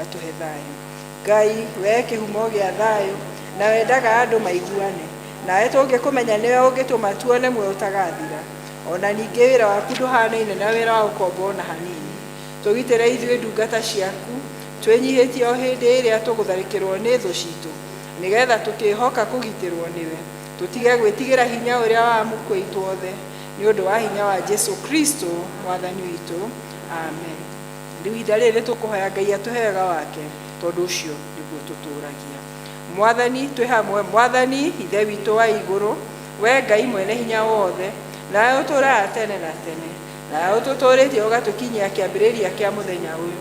atuhe thayo. Ngai we kihumo gĩa thayo, na wendaga andũ maiguane, nawe tũngĩkũmenya nĩwe ũngĩtũma tuone muoyo ũtagathira. Ona ningĩ wĩra waku ndũhanaine na wĩra wa ũkombo ona hanini. Tũgitĩre ithuĩ ndungata ciaku, twĩnyihĩtie o hĩndĩ ĩrĩa tũgũtharĩkĩrwo nĩ thũ citũ, nĩgetha tũkĩhoka kũgitĩrwo nĩwe, tũtige gwĩtigĩra hinya ũrĩa wa mũkũ itwothe, nĩ ũndũ wa hinya wa Jesu Kristo mwathani witũ. Amen. Rĩu ihinda rĩrĩ tũkũhoya Ngai atũhe wega wake, tondũ ũcio nĩguo tũtũũragia. Mwathani twĩ hamwe. Mwathani ithe witũ wa igũrũ, we Ngai mwene hinya wothe, nawe ũtũũraga tene na tene, nawe ũtũtũũrĩtie ũgatũkinyia kĩambĩrĩria kĩa mũthenya ũyũ.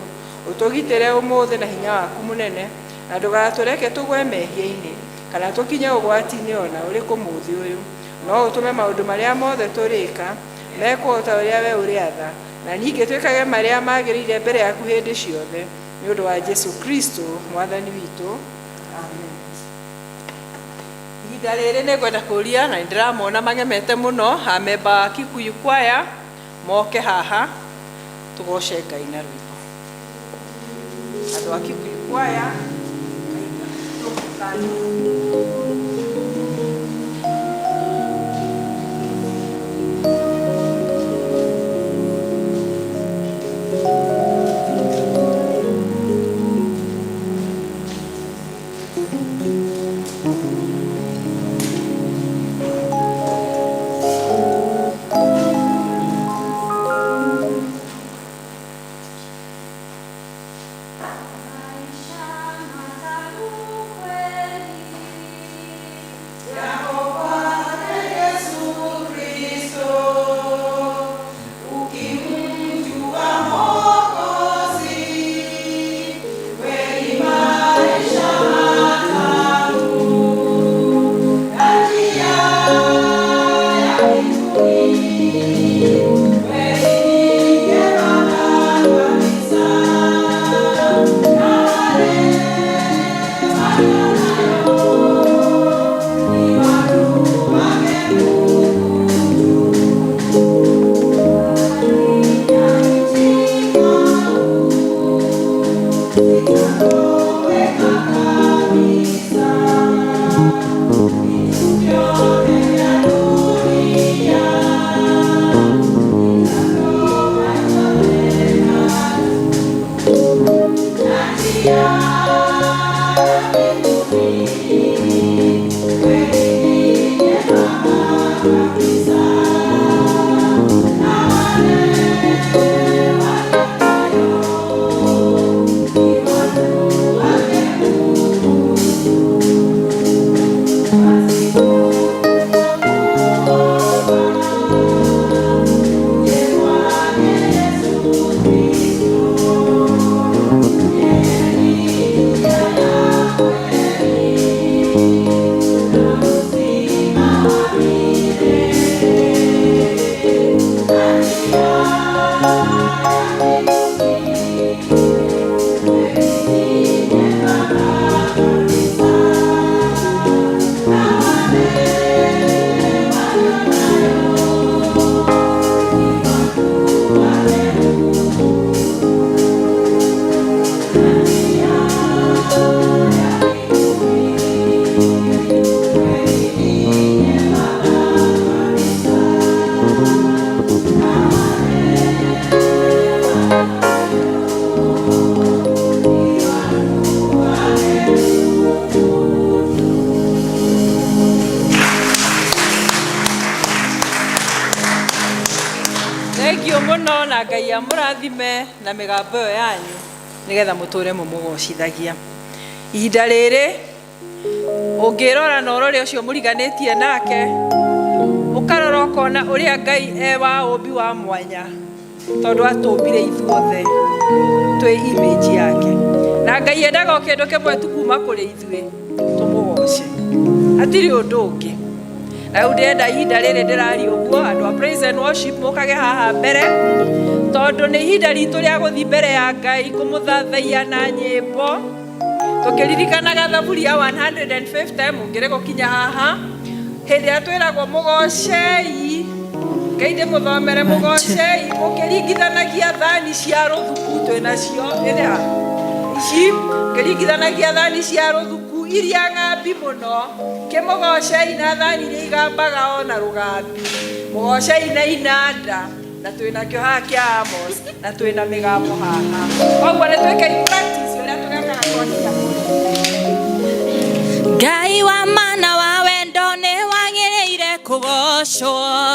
Ũtũgitĩre ũmũthĩ na hinya waku mũnene, na ndũgatũreke tũgwe mehia-inĩ kana tũkinye ũgwati-inĩ ona ũrĩkũ mũthĩ ũyũ. No ũtũme maũndũ marĩa mothe tũrĩka mekwo ta ũrĩa we ũrĩatha, na ningĩ twĩkage marĩa magĩrĩire mbere yaku hĩndĩ ciothe, nĩ ũndũ wa Jesu Kristo mwathani witũ. Amen. Ihinda rĩrĩ nĩ ngwenda kũria, na nĩndĩramona magemete mũno, amemba wa Kikuyu Choir moke haha tũgoce Ngai na rwĩmbo. Andũ a Kikuyu Choir Ngai amũrathime na mĩgambo ĩyo yanyu nĩgetha mũtũre mũmũgocithagia. Ihinda rĩrĩ ũngĩrora na ũrore ũcio mũriganĩtie nake, ũkarora ũkona ũrĩa Ngai wa ũmbi wa mwanya, tondũ atũmbire ithuothe twĩ image yake, na Ngai endaga kĩndũ kĩmwe tu kuma kũrĩ ithuĩ, tũmũgoce, hatirĩ ũndũ ũngĩ. Na ndĩrenda ihinda rĩrĩ ndĩraria ũguo, andũ a praise and worship mũkage haha mbere, tondũ nĩ ihinda ritũ rĩa gũthiĩ mbere ya Ngai kũmũthathaia na nyĩmbo, tũkĩririkanaga Thaburi ya 150 mũngĩrĩ gũkinya haha, hĩndĩ ĩrĩa twĩragwo mũgocei, Ngai ndĩmũthomere mũgocei, mũkĩringithanagia thani cia rũthuku twĩnacio, ici ngĩringithanagia thani cia rũthuku iria ng'ambi mũno kĩmũgocei na thani iria igambaga ona rũgambi mũgocei na inanda na twĩna kĩohaga kĩa Amos na twĩna mĩgambo haha koguo nĩ twĩkei practice ũrĩa tũgekaga kũania Ngai wa mana wa wendo nĩ wagĩrĩire kũgocwo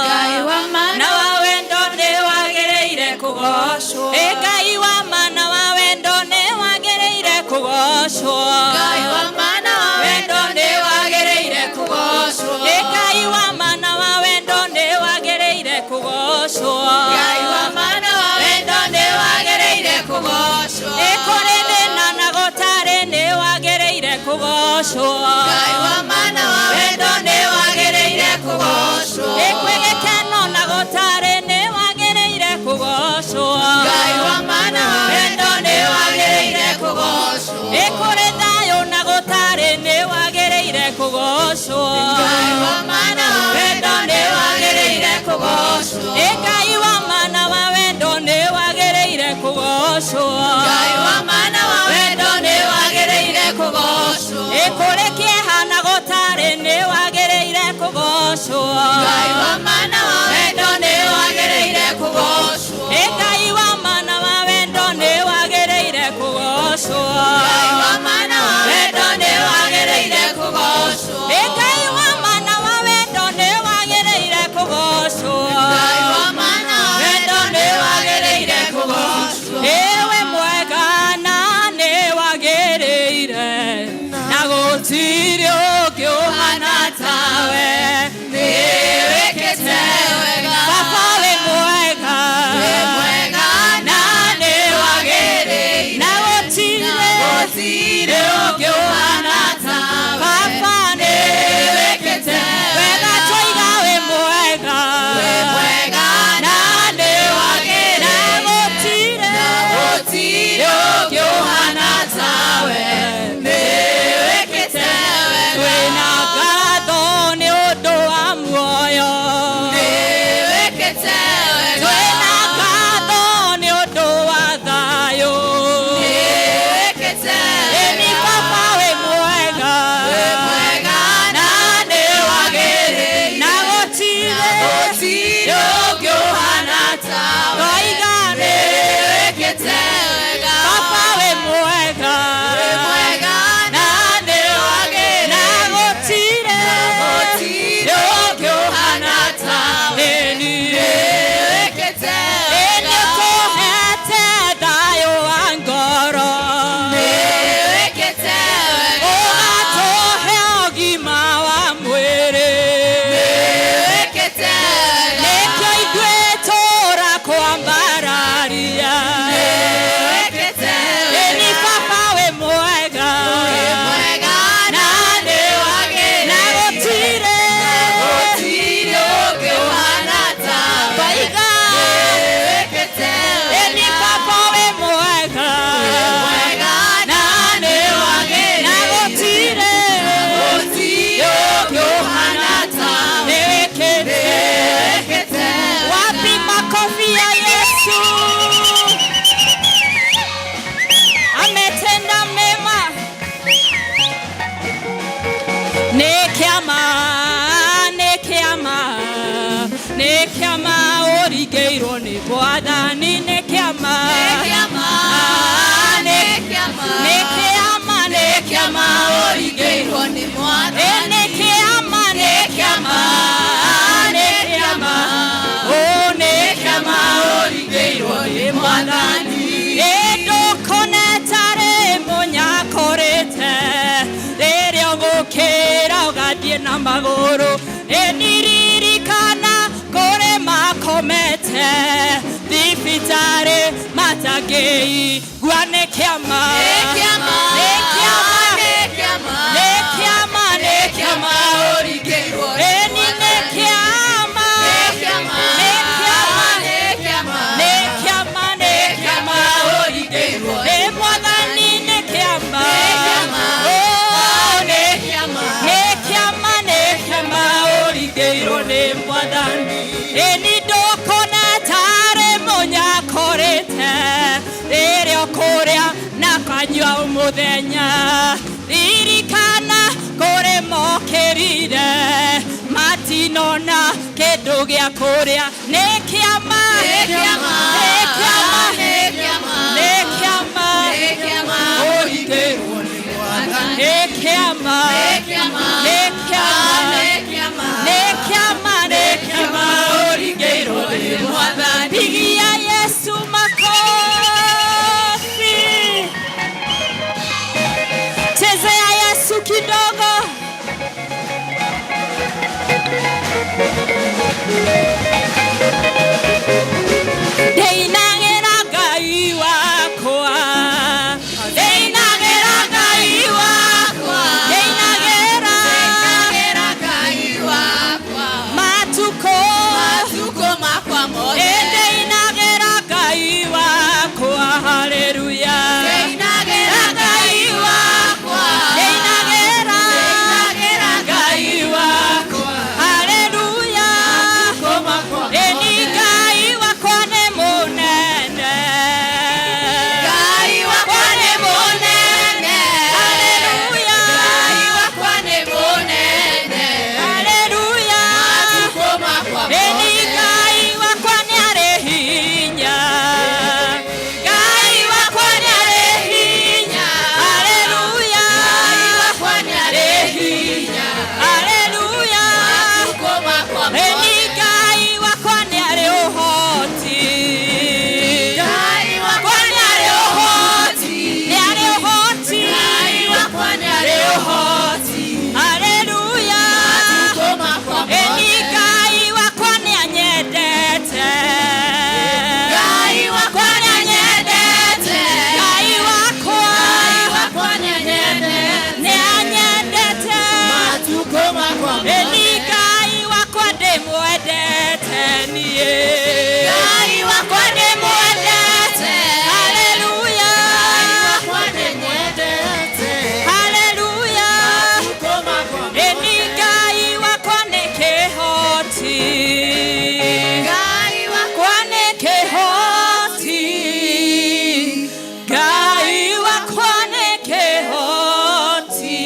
Ngai wa mana wa wendo nĩ wagĩrĩire kũgocwo Ngai wa mana wa wendo nĩ wagĩrĩire kũgocwo Ngai wa mana wa wendo nĩ wagĩrĩire kũgocwo Ngai wa mana wa wendo nĩ wagĩrĩire kũgocwo Ngai wa mana wa wendo nĩ wagĩrĩire kũgocwo Kũrĩ thĩna na gũtarĩ nĩ wagĩrĩire kũgocwo Ngai wa mana wa wendo nĩ wagĩrĩire kũgocwo Kwĩ gĩkeno na gũtarĩ nĩ wagĩrĩire kũgocwo Ngai wa mana wa wendo nĩ wagĩrĩire kũgocwo Kũrĩ thayũ na gũtarĩ nĩ wagĩrĩire kũgocwo Ngai wa mana wa wendo nĩ wagĩrĩire kũgocwo Ngai wa mana wa wendo nĩ wagĩrĩire kũgocwo Ngai wa mana wa wendo nĩ wagĩrĩire kũgocwo Kũrĩ kĩeha na gũtarĩ nĩ wagĩrĩire kũgocwo Ngai wa mana wa wendo nĩ wagĩrĩire kũgocwo Ngai wa mana wa wendo nĩ wagĩrĩire kũgocwo Ngai wa mana wa wendo nĩ wagĩrĩire kũgocwo Ngai wa mana wa wendo nĩ wagĩrĩire kũgocwo Ngai wa mana wa wendo nĩ wagĩrĩire kũgocwo Ewe mwega na nĩ wagĩrĩire na gũtirĩ ũngĩ ũhana tawe nĩ wĩkĩte wega Baba wĩ mwega na nĩ wagĩrĩire na gũtirĩ ũngĩ ũhana tawe Baba nĩ wĩkĩte wega tũiga wĩ mwega na nĩ wagĩrĩire na gũtirĩ ũngĩ ũhana tawe nĩ wĩkĩte wega twĩna ngatho nĩ ũndũ wa muoyo nĩ wĩkĩte wega twĩna ngatho nĩ ũndũ wa thayũ nĩ wĩkĩte wega Baba wĩ mwega na nĩ wagĩrĩire na gũtirĩ ũngĩ ũhana tawe tũiga nĩ wĩkĩte wega Baba wĩ mwega na nĩ wagĩrĩire na gũtirĩ ũngĩ ũhana tawe nĩ wĩkĩte wega nĩũtũhete thayũ wa ngoro nĩ wĩkĩte wega ũgatũhe ũgima wa mwĩrĩ nĩ wĩkĩte wega nĩkĩo ithuĩ tũra kwambararia nĩ wĩkĩte wega Baba wĩ mwega na nĩ wagĩrĩire na gũtirĩ ũngĩ ũhana tawe tũiga nĩ wĩkĩte wega Baba wĩ mwega na nĩ wagĩrĩire na gũtirĩ ũngĩ ũhana tawe nĩ wĩkĩte wapi makofi ya Yesu ametenda mema nĩ kĩama ũringĩirwo nĩ Mwathani nĩ kĩama ũringĩirwo nĩ Mwathani nĩ kĩama ũringĩirwo nĩ Mwathani ndũkoneta rĩ mũnyakorĩte rĩrĩa ũgũkĩra ũgathiĩ na magũrũ nĩndiririkana kũrĩ makomete thibitarĩ matangĩigua nĩ kĩama ũringĩirwo nĩ Mwathani nĩ kĩama ũringĩirwo nĩ Mwathani ndũkoneta rĩ mũnyakorĩte rĩrĩa ũkũrĩa na kanyua muthenya ririkana kore mokerire matinona kindu gia kuria ni kiama pigia Yesu makofi, chezea Yesu kidogo. Deinagera Ngai wakwa, deinagera Ngai wakwa, deinagera Ngai wakwa, matuko makwa mothe, deinagera Ngai wakwa, haleluya, deinagera Ngai wakwa, deinagera Ngai wakwa, haleluya, eni Ngai wakwa ne munene, Ngai wakwa ne munene, haleluya, Ngai wakwa ne munene, haleluya, eni Ngai wakwa ne are hinya, Ngai wakwa ne are hinya, haleluya, Ngai wakwa ne are hinya, haleluya, eni Ngai wakwa ne are uhoti, Ngai wakwa ne are uhoti, ne are uhoti, Ngai wakwa ne are uhoti, haleluya, eni Ngai wakwa ne anyendete, Ngai wakwa ne anyendete, Ngai wakwa ne anyendete, ne anyendete, eni Ngai wakwa ndimwendete niĩ, Ngai wakwa ndimwendete, haleluya, haleluya, eni Ngai wakwa nĩ kĩhoti, Ngai wakwa nĩ kĩhoti, Ngai wakwa nĩ kĩhoti,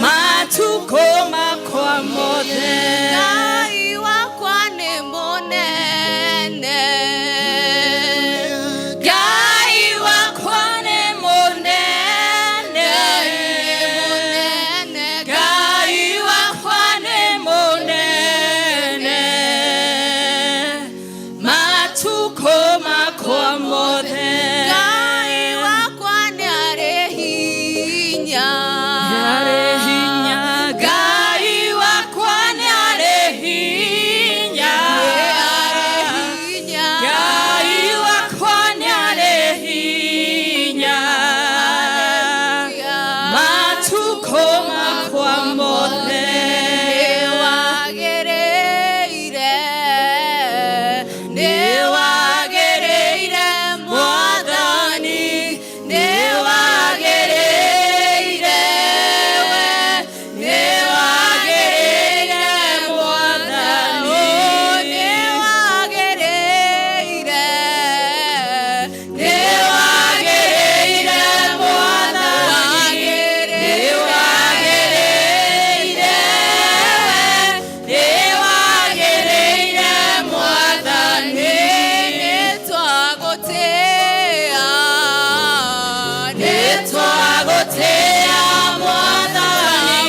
matukũ makwa mothe, Ngai wakwa nĩ mũnene, Ngai wakwa nĩ mũnene, Ngai wakwa nĩ mũnene, matukũ makwa mothe, Ngai wakwa nĩ arĩ hinya, arĩ hinya, Ngai wakwa nĩ arĩ hinya, Ngai wakwa nĩ arĩ hinya, matukũ makwa mothe, nĩwagĩrĩire Mwathani, nĩwagĩrĩire we, nĩwagĩrĩire Mwathani, nĩwagĩrĩire, nĩwagĩrĩire Mwathani, nĩwagĩrĩire we, nĩwagĩrĩire Mwathani, nĩtwagũtĩĩa, nĩtwagũtĩĩa Mwathani,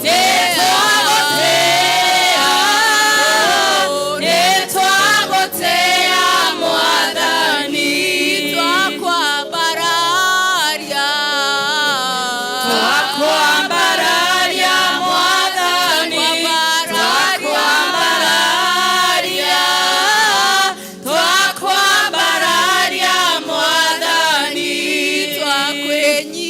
nĩtwagũtĩĩa, nĩtwagũtĩĩa Mwathani, twakwambararia, twakwambararia Mwathani, twakwambararia, twakwambararia Mwathani, twakwenyi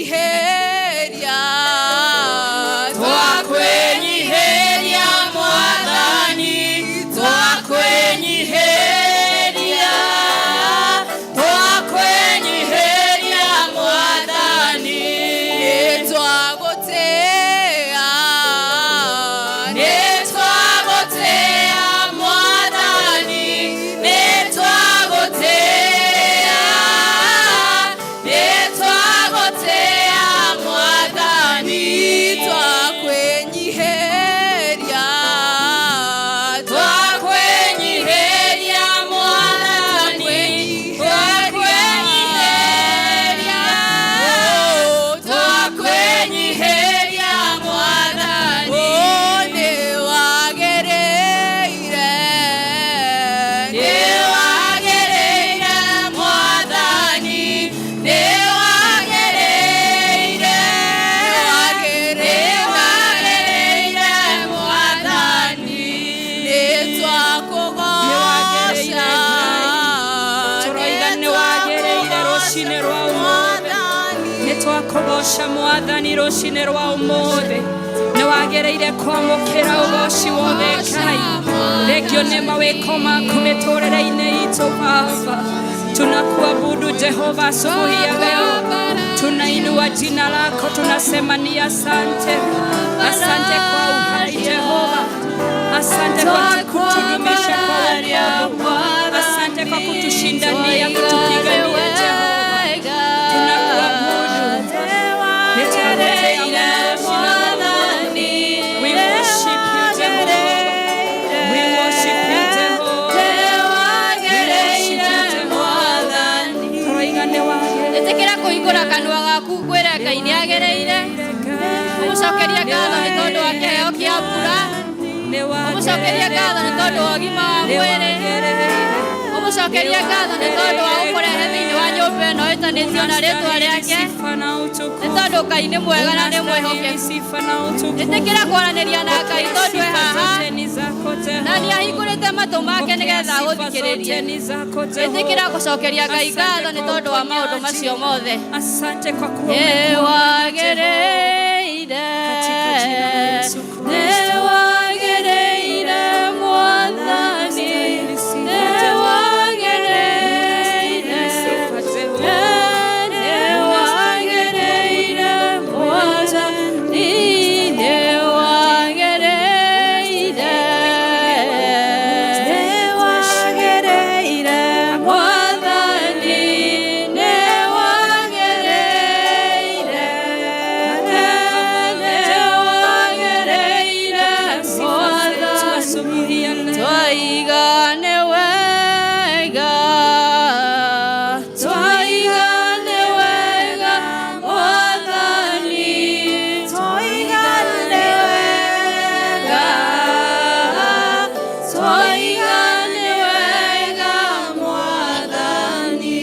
kũgoca Mwathani rũcinĩ rwa ũmũthĩ. Nĩ wagĩrĩire kwamũkĩra ũgoci wothe Ngai. Thengio nĩ mawĩko maku mĩtũrĩre-inĩ itũ Baba. Tunakuabudu Jehova asubuhi ya leo. Tunainua jina lako, tunasema ni asante. Asante kwa uhai Jehova. Asante kwa kutudumisha kwa wokovu. Asante kwa kutushindania, kutupigania Jehova. Tunakuabudu. We worship you Jehova. We worship you Jehova. Etekera kuigura kanwa gaku kwira Ngai ni agereire. Umucokeria ngatho ni tondu wa kiheo kia mbura. Umucokeria ngatho ni tondu wa ũgima wa mwĩrĩ. Umucokeria ngatho ni tondu wa ũkũrehe thĩinĩ wa nyũmba ĩno ĩtanĩtio na rĩtwa rĩake. Nĩ tondũ Ngai nĩ mwega na nĩ mwĩhokeku. Etekera kwaranĩria na Ngai tondu e haha. Na nĩ ahingũrĩte matũ make nĩgetha agũthikĩrĩrie. Etekera gũcokeria Ngai ngatho nĩ tondu wa maũndũ macio mothe. Asante kwa kuwa wagĩrĩire. Nĩ wagĩrĩire Mwathani. Nĩ wagĩrĩire. Nĩ wagĩrĩire Mwathani. Nĩ wagĩrĩire. Nĩ wagĩrĩire Mwathani. Nĩ Twaigane wega Mwathani. Twaigane wega. Twaigane wega Mwathani.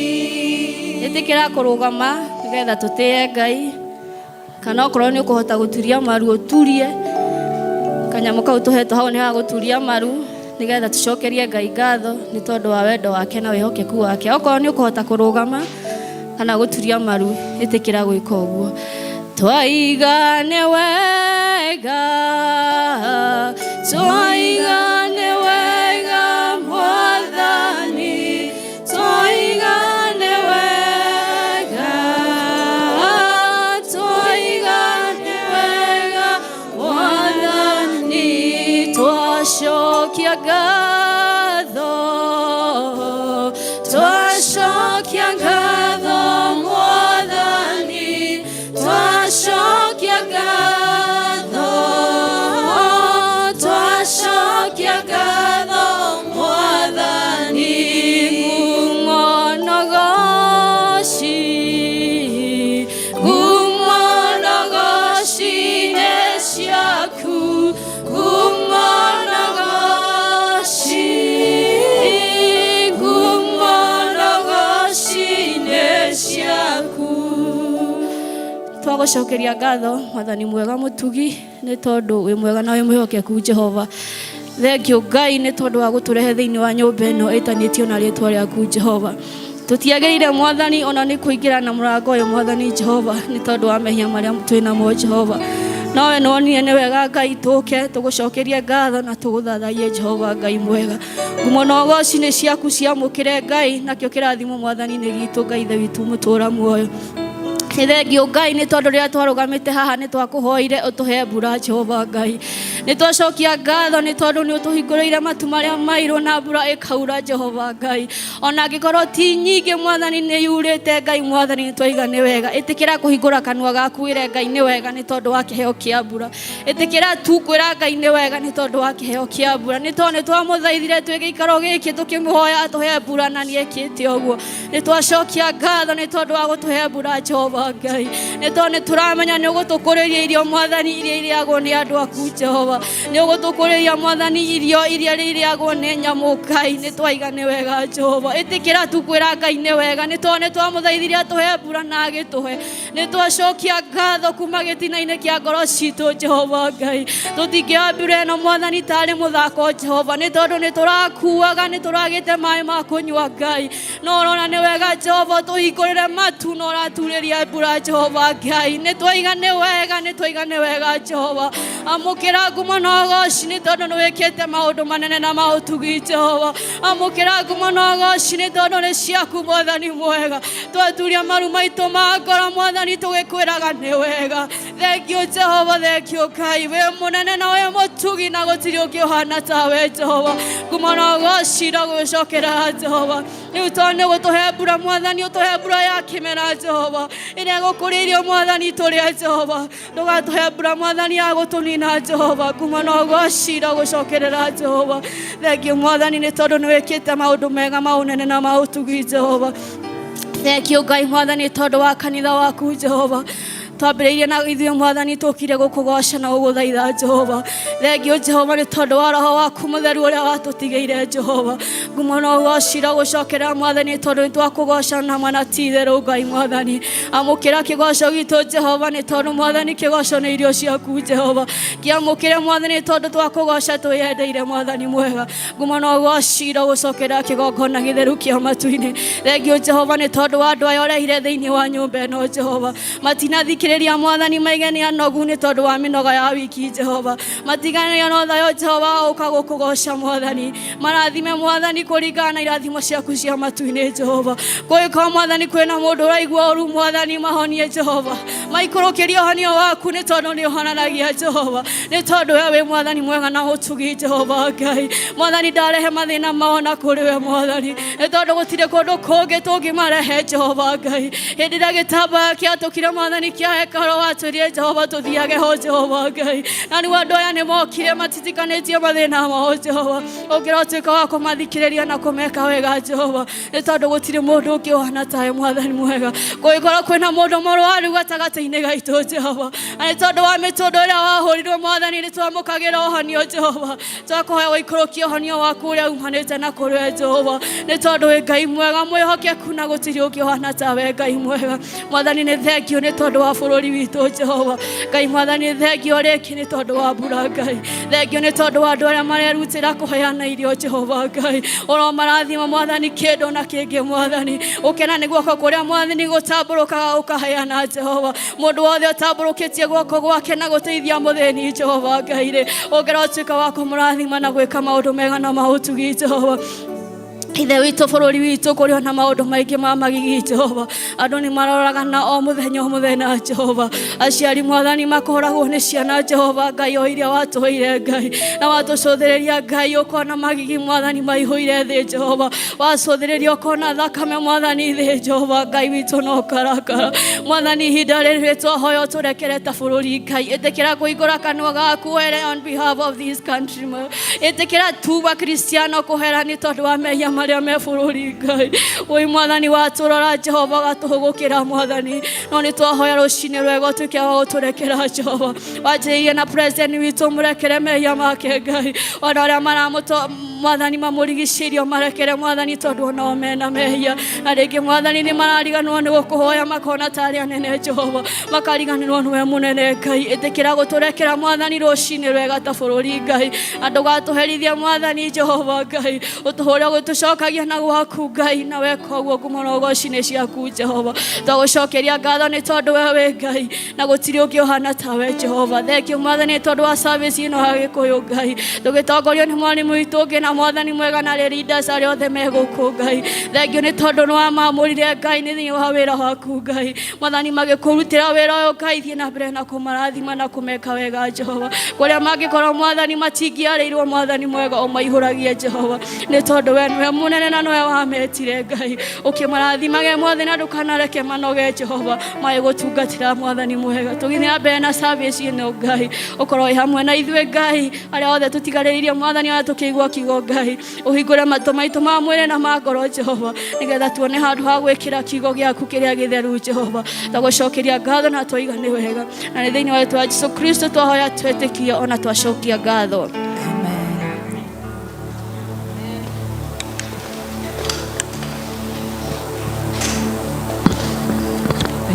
Ĩtĩkĩra kũrũgama nĩgetha tũtĩe Ngai. Kana okorwo nĩ ũkũhota gũturia maru ũturie. Kanyamũ kau tũhetwo hau nĩ ha gũturia maru nĩgetha tũcokerie Ngai ngatho nĩ tondũ wa wendo wake na wĩhokeku wake. Okorwo nĩ ũkũhota kũrũgama kana gũturia maru, ĩtĩkĩra gwĩka ũguo. Twaigane wega. Twaigane wega Mwathani. Twaigane wega. Twaigane wega Mwathani. Twashokia ngatho. Twashokia ngatho Mwathani. Twashokia ngatho. Twashokia ngatho Mwathani. Kumonogoshi nĩ ciaku. Twagocokeria ngatho Mwathani mwega mũtugi nĩ tondũ wĩ mwega na wĩ mwĩhokeku Jehova. Thengio Ngai nĩ tondũ wa gũtũrehe thĩinĩ wa nyũmba ĩno ĩtanĩtio na rĩtwa rĩaku Jehova. Tũtiagĩrĩire Mwathani ona nĩ kũingĩra na mũrango ũyũ Mwathani Jehova nĩ tondũ wa mehia marĩa twĩnamo Jehova. Nowe nĩwonire nĩ wega Ngai tũke tũgũcokerie ngatho na tũgũthathaiye Jehova Ngai mwega. Ngumo na ũgoci nĩ ciaku ciamũkĩre Ngai, nakĩo kĩrathimo Mwathani nĩ gitũ Ngai ithe witũ mũtũũra muoyo. Thengio Ngai nĩ tondũ rĩrĩa twarũgamĩte haha nĩ twakũhoire ũtũhe mbura Jehova Ngai. Nĩ twacokia ngatho nĩ tondũ nĩ ũtũhingũrĩire matu marĩa mairũ na mbura ĩkaura Jehova Ngai. Ona angĩkorwo ti nyingĩ Mwathani nĩ yurĩte Ngai Mwathani nĩ twaigane wega. Ĩtĩkĩra kũhingũra kanua gaku wĩre Ngai nĩ wega nĩ tondũ wa kĩheo kĩa mbura. Ĩtĩkĩra tu kwĩra Ngai nĩ wega nĩ tondũ wa kĩheo kĩa mbura. Nĩ tondũ nĩ twamũthaithire twĩ gĩikaro gĩkĩ tũkĩmũhoya atũhe mbura na nĩ ekĩte ũguo. Nĩ twacokia ngatho nĩ tondũ wa gũtũhe mbura Jehova Ngai. Nĩ tondũ nĩ tũramenya nĩ ũgũtũkũrĩria irio Mwathani iria irĩagwo nĩ andũ aku Jehova. Nĩ ũgũtũkũrĩria Mwathani irio iria irĩagwo nĩ nyamũ Ngai. Nĩ twaigane wega Jehova. Ĩtĩkĩra tu kwĩra Ngai nĩ wega nĩ tondũ nĩ twamũthaithire atũhe mbura na agĩtũhe. nĩ twacokia ngatho kuma gĩtina-inĩ kĩa ngoro citũ Jehova Ngai. Tũtingĩambire ĩno Mwathani tarĩ mũthako Jehova, nĩ tondũ nĩ tũrakuaga, nĩ tũragĩte maĩ ma kũnyua Ngai. No ũrona nĩ wega Jehova tũhingũrĩre matu na ũraturĩria mbura Jehova Ngai. Nĩ twaiga nĩ wega Jehova. Amũkĩra ngumo na ũgooci nĩ tondũ nĩ wĩkĩte maũndũ manene na maũtugi Jehova. Amũkĩra ngumo na ũgooci nĩ tondũ nĩ ciaku Mwathani mwega. Twaturia maru maitũ ma ngoro Mwathani tũgĩkwĩraga nĩ wega. Thengiũ Jehova, thengiũ Ngai, wĩ mũnene na wĩ mũtugi na gũtirĩ ũngĩ ũhana tawe Jehova. Ngumo na ũgooci ndagũcokera Jehova. Rĩu tondũ nĩ gũtũhe mbura Mwathani, ũtũhe mbura ya kĩmera Jehova ĩrĩa gũkũrĩirio Mwathani tũrĩa Jehova. Ndũgatũhe mbura Mwathani ya gũtũnina Jehova. Ngumo na ũgooci ndagũcokerera Jehova. Thengiũ Mwathani nĩ tondũ nĩ wĩkĩte maũndũ mega maũnene na maũtugi Jehova. Thengiũ Ngai Mwathani tondũ wa kanitha waku Jehova. Twambĩrĩirie na ithuĩ Mwathani tũkire gũkũgoca na gũgũthaitha Jehova. Thengiũ Jehova nĩ tondũ wa roho waku mũtheru ũrĩa watũtigĩire Jehova. Ngumo na ũgooci ndagũcokerera Mwathani tondũ nĩ twakũgoca na ma na ti-itherũ Ngai Mwathani. Amũkĩra kĩgoco gitũ Jehova nĩ tondũ Mwathani kĩgoco nĩ irio ciaku Jehova. Kĩamũkĩre Mwathani tondũ twakũgoca twĩyendeire Mwathani mwega. Ngumo na ũgooci ndagũcokerera kĩgongona gĩtheru kĩa matu-inĩ. Thengiũ Jehova nĩ tondũ wa andũ aya ũrehire thĩinĩ wa nyũmba ĩno Jehova. Matinathikĩrĩria Mwathani maigania anogu nĩ tondũ wa mĩnoga ya wiki Jehova. Matiganĩria no thayũ Jehova ũka gũkũgoca Mwathani. Marathime Mwathani kũringana na irathimo ciaku cia matu-inĩ Jehova. Kũngĩkorwo Mwathani kwĩna mũndũ ũraigua ũru Mwathani mahonie Jehova. Maikũrũkĩrie ũhonio waku nĩ tondũ nĩ ũhonanagia Jehova. Nĩ tondũ we wĩ Mwathani mwega na ũtugi Jehova Ngai. Mwathani ndarehe mathĩna mao na kũrĩ we Mwathani. Nĩ tondũ gũtirĩ kũndũ kũngĩ tũngĩmarehe Jehova Ngai. Hĩndĩ ĩrĩa gĩtambaya kĩatũkire Mwathani kĩa hekaro watũrie Jehova tũthiage ho Jehova Ngai. Na rĩu andũ aya nĩ mokire matitikanĩtie mathĩna mao Jehova. Ũngĩrotuĩka wa kũmathikĩrĩria na kũmeka wega Jehova. Nĩ tondũ gũtirĩ mũndũ ũngĩ ũhana tawe Mwathani mwega. Kũngĩkorwo kwĩna mũndũ mũrwaru gatagatĩ-inĩ gaitũ Jehova. Na nĩ tondũ wa mĩtũndũ ĩrĩa wahũrirwo Mwathani nĩ twamũkagĩra ũhonio Jehova. Twakũhoya ũikũrũkie ũhonio waku ũrĩa umanĩte na kũrĩ we Jehova. Nĩ tondũ wĩ Ngai mwega mwĩhokeku na gũtirĩ ũngĩ ũhana tawe Ngai mwega. Mwathani nĩ thengiũ nĩ tondũ wa bũrũri witũ Jehova. Ngai Mwathani thengiũ rĩngĩ nĩ tondũ wa mbura Ngai. Thengiũ nĩ tondũ wa andũ arĩa marerutĩra kũheana irio Jehova Ngai. Ũromarathima Mwathani kĩndũ na kĩngĩ Mwathani. Ũkena nĩ guoko kũrĩa Mwathani gũtambũrũkaga ũkaheana Jehova. Mũndũ wothe ũtambũrũkĩtie guoko gwake na gũteithia mũthĩni Jehova Ngai-rĩ, ũngĩrotuĩka wa kũmũrathima na gwĩka maũndũ mega na maũtugi Jehova. Ithe witũ bũrũri witũ kũrĩ ona maũndũ maingĩ ma magigi Jehova. Andũ nĩ maroraga na o mũthenya Jehova. Aciari Mwathani makoragwo nĩ ciana Jehova Ngai o iria watũheire Ngai. Na watũcũthĩrĩria Ngai ũkona magigi Mwathani maihũire thĩ Jehova. Wacũthĩrĩria ũkona thakame Mwathani thĩ Jehova Ngai witũ no karakara. Mwathani ihinda rĩrĩ twahoya ũtũrekere ta bũrũri Ngai. Ĩtĩkĩra kũhingũra kanua gaku were on behalf of this country. Ĩtĩkĩra tuba Kristiano kũhera nĩ tondũ wa mehia marĩa me bũrũri Ngai. Wĩ Mwathani watũrora Jehova gatũhũgũkĩra Mwathani. No nĩ twahoya rũcinĩ rwega ũtuĩke wa gũtũrekera Jehova. Wanjĩrĩirie na president witũ mũrekere mehia make Ngai. Ona arĩa Mwathani mamũrigicĩirio marekere Mwathani tondũ onao mena mehia. Na rĩngĩ Mwathani nĩ marariganĩrwo nĩ gũkũhoya makona tarĩ anene Jehova. Makariganĩrwo nĩwe mũnene Ngai. Ĩtĩkĩra gũtũrekera Mwathani rũcinĩ rwega ta bũrũri Ngai. Andũ gatũherithia Mwathani Jehova Ngai. Ũtũhũre gũtũcokagia na gwaku Ngai. Na weka ũguo ngumo na ũgooci nĩ ciaku Jehova. Twagũcokeria ngatho nĩ tondũ we wĩ Ngai. Na gũtirĩ ũngĩ ũhana tawe Jehova. Thengiũ Mwathani tondũ wa service ĩno ya Gĩkũyũ Ngai. Tũgĩtongorio nĩ mwarimũ witũ ũngĩ na Mwathani mwega na leaders arĩa othe me gũkũ Ngai. Thengiũ nĩ tondũ nĩ wamamũrire Ngai nĩ thĩinĩ wa wĩra waku Ngai. Mwathani magĩkũrutĩra wĩra ũyũ Ngai thiĩ na mbere na kũmarathima na kũmeka wega Jehova. Kũrĩa mangĩkorwo Mwathani matingĩarĩirwo Mwathani mwega ũmaihũragie Jehova. Nĩ tondũ we nĩwe mũnene na nĩwe wametire Ngai. Ũkĩmarathimage Mwathani na ndũkanareke manoge Jehova. Maĩ gũtungatĩra Mwathani mwega. Tũgĩthiĩ mbere na service ĩno Ngai. Ũkorwo hamwe na ithuĩ Ngai. Arĩa othe tũtigarĩrĩirie Mwathani arĩa tũkĩigua kiugo Ngai. Ũhingũre matũ maitũ ma mwĩrĩ na ma ngoro Jehova. Nĩgetha tuone handũ ha gwĩkĩra kiugo gĩaku kĩrĩa gĩtheru Jehova. Twagũcokeria ngatho na twoiga nĩ wega. Na nĩ thĩinĩ wa rĩĩtwa rĩa Jesũ Kristo twahoya twĩtĩkia ona twacokia ngatho.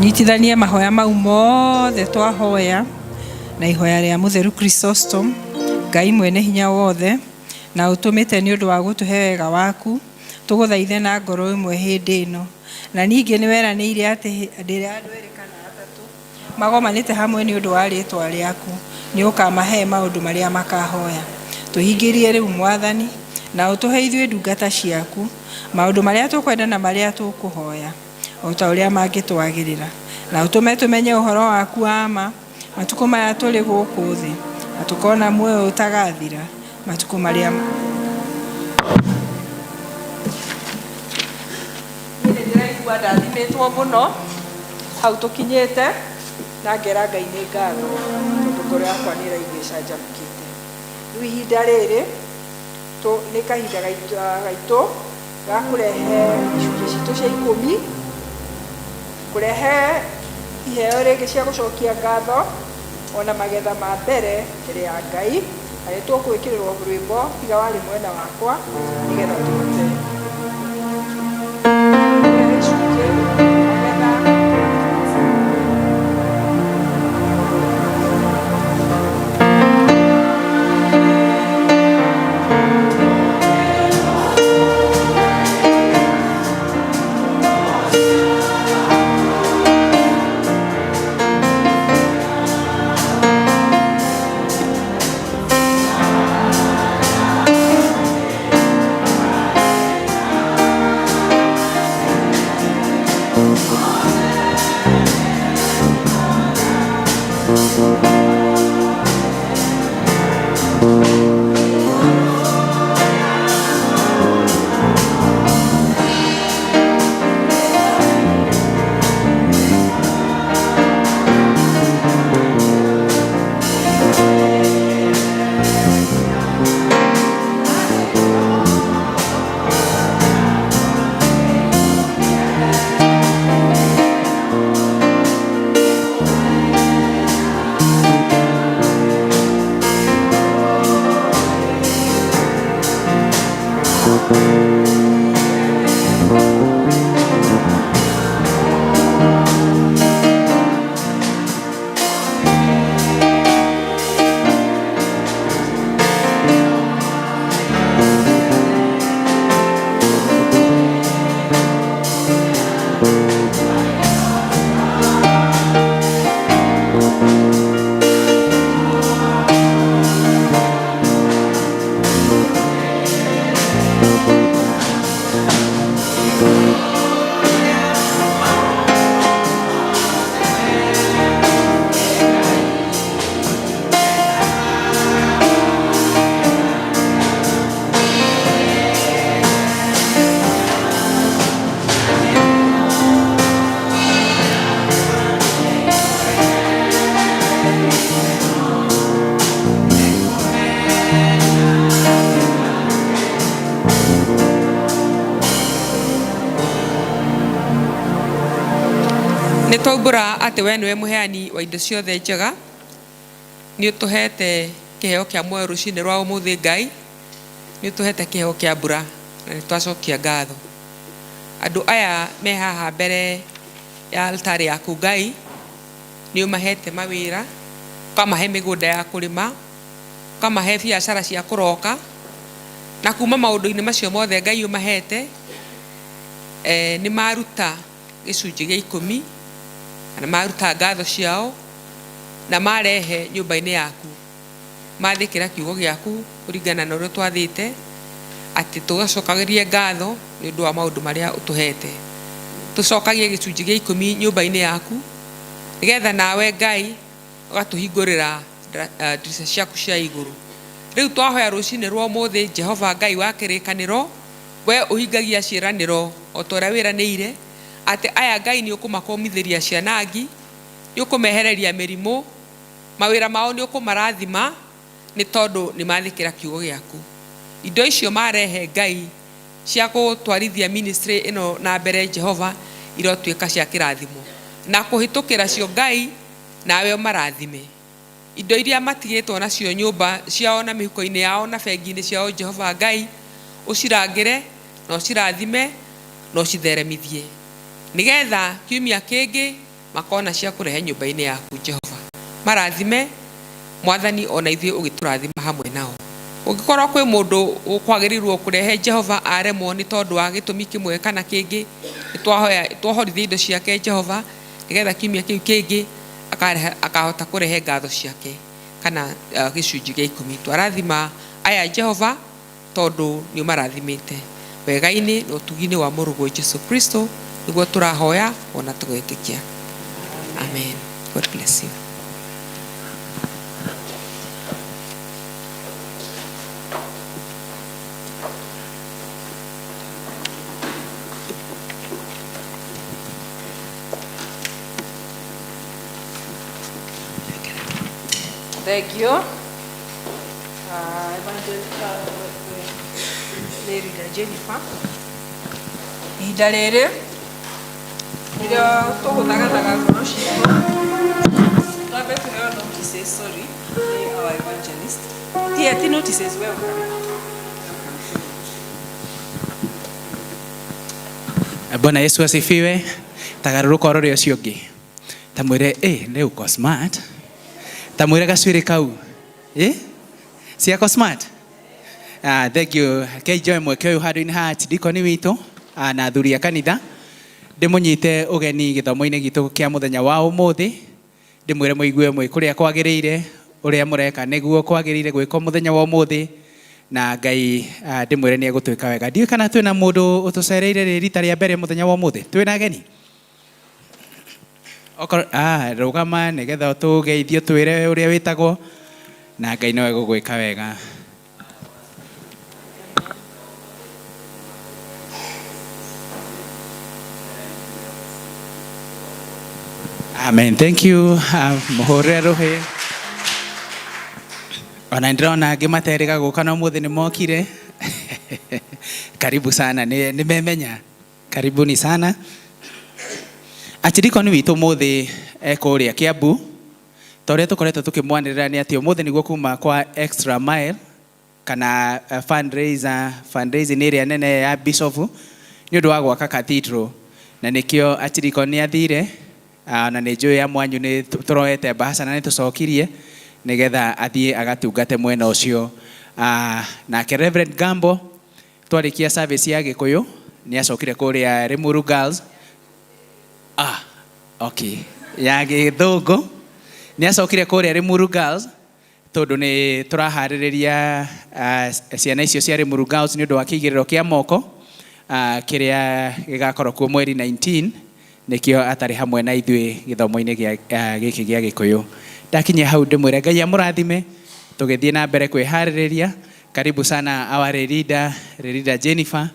tunyitithanie mahoya mau mothe twahoya na ihoya ria Mutheru Chrysostom Ngai mwene hinya wothe na utumite ni undu wa gutuhe wega waku tuguthaithe na ngoro imwe hindi ino na ningi ni weraniire ati ndire andu eri kana atatu magomanite hamwe ni undu wa ritwa riaku ni ukamahe maundu maria makahoya tuhingirie riu Mwathani na utuhe ithuĩ ndungata ciaku maundu maria tukwenda na maria tukuhoya o ta uria mangitwagirira na utume tumenye uhoro waku wa ma matuko maya tuli guku thi na tukona muoyo utagathira matuko maria ndiraigua ndathimitwo muno hau tukinyite na ngera Ngai ni ngatho tondu ngoro yakwa ni iraigua icanjamũkĩte riu ihinda rĩrĩ nĩ kahinda gaitũ ga kũrehe icunjĩ citũ cia 10 kũrehe iheo rĩngĩ cia gũcokia ngatho ona magetha ma mbere mbere ya Ngai na nĩ tũkwĩkĩrĩrwo rwĩmbo tiga warĩ mwena wakwa nĩgetha tũhote Nitwaubura ati we niwe muheani wa indo ciothe njega ni utuhete kiheo kia muoyo rucini rwa umuthi Ngai ni utuhete kiheo kia mbura na nitwacokia ngatho andu aya me haha mbere ya altari yaku Ngai ni umahete mawira ukamahe migunda ya kurima ukamahe biacara cia kuroka na kuma maundu-ini macio mothe Ngai umahete ni maruta gicunji gia 10 na maruta ngatho ciao na marehe nyumba-ini yaku mathikira kiugo giaku kuringana na uria twathite ati tugacokagirie ngatho ni undu wa maundu maria utuhete tucokagie gicunji gia 10 nyumba-ini yaku nigetha nawe Ngai ugatuhingurira ndirica ciaku cia iguru riu twahoya rucini rwa umuthi Jehova Ngai wa kirikaniro we uhingagia ciiraniro o toria wiraniire ati aya Ngai ni ukumakomithiria cianangi ni ukumehereria mirimo mawira mao ni ukumarathima ni tondu ni mathikira kiugo giaku indo icio marehe Ngai cia gutwarithia ministry ino na mbere Jehova irotuika cia kirathimo na kuhitukira cio Ngai nawe umarathime indo iria matigitwo nacio nyumba ciao na mihuko-ini yao na bengi-ini ciao Jehova Ngai ucirangire no cirathime no citheremithie nigetha kiumia kingi makona cia kurehe nyumba-inĩ yaku Jehova. Marathime Mwathani ona ithuĩ ũgĩtũrathima hamwe nao. Ũngĩkorwo kwĩ mũndũ ũkwagĩrĩirwo kũrehe Jehova aremwo nĩ tondũ wa gĩtũmi kĩmwe kana kĩngĩ, twohorithie indo ciake Jehova nĩgetha kiumia kĩu kĩngĩ akahota kũrehe ngatho ciake kana gĩcunjĩ gĩa 10. Twarathima aya Jehova tondũ nĩ marathimĩte wega-inĩ na ũtugi-inĩ wa mũrũgũ Jesũ Kristo, nĩguo tũrahoya ona tũgetĩkia. Amen. God bless you. Thank you. Lerida Jennifer. Ihinda rĩrĩ rĩrĩa tũhũthaganaga ngoro ciitũ, twambe kũheo notices, sorry, nĩ our evangelist. Ti notices, welcome. Bwana Yesu asifiwe. Tagarũrũka ũrore ũcio ũngĩ. Tamwĩre leo uko smart. Tamwĩre gacwĩrĩ kau. Si ako smart? Thank you. Kei joy mweke ũyũ handũ-inĩ ha tidikoni witũ na athuri a kanitha. Ndĩmũnyite ũgeni gĩthomo-inĩ gitũ kĩa mũthenya wa ũmũthĩ. Ndĩmwĩre mũigue mwe kũrĩa kwagĩrĩire, ũrĩa mũreka nĩguo kwagĩrĩire gwĩkwo mũthenya wa ũmũthĩ, na Ngai ndĩmwĩre nĩ egũtwĩka wega. Ndiũĩ kana twĩna mũndũ ũtũcereire rita rĩa mbere mũthenya wa ũmũthĩ. Twĩna ageni? Rũgama nĩgetha tũgeithio twĩre ũrĩa wĩtagwo, na Ngai no egũgwĩka wega. Amen. Thank you. Mũhũrĩre rũhĩ. Ona ndĩrona angĩ materĩga gũka na ũmũthĩ nĩ mokire. Karibu sana. Nĩmemenya. Karibuni sana. Atirikoni witũ mũthĩ kũrĩa Kiambu. Torĩa tũkoretwo tũkĩmwanĩrĩra nĩ atĩ ũmũthĩ nĩguo kuma kwa Extra Mile kana fundraising ĩrĩa nene ya Bishop nĩ ũndũ wa gwaka cathedral, na nĩkĩo Atirikoni athire, na nĩ njũĩ ya mwanyu nĩ tũroete mbaca na nĩ tũcokirie nĩgetha athiĩ agatungate mwena ũcio. Nake Reverend Gambo twarĩkia service ya Gĩkũyũ nĩ acokire kũrĩa Limuru Girls. Okay. Ya Gĩthũngũ nĩ acokire kũrĩa Limuru Girls tondũ nĩ tũraharĩrĩria ciana icio cia Limuru Girls nĩ ũndũ wa kĩigĩrĩro kĩa moko kĩrĩa gĩgakorwo kuo mweri 19, nĩkĩo atarĩ hamwe na ithuĩ gĩthomo-inĩ gĩkĩ gĩa Gĩkũyũ. Ndakinya hau ndĩmwĩre Ngai amũrathime, tũgĩthiĩ na mbere kwĩharĩrĩria. Karibu sana our Lerida Jennifer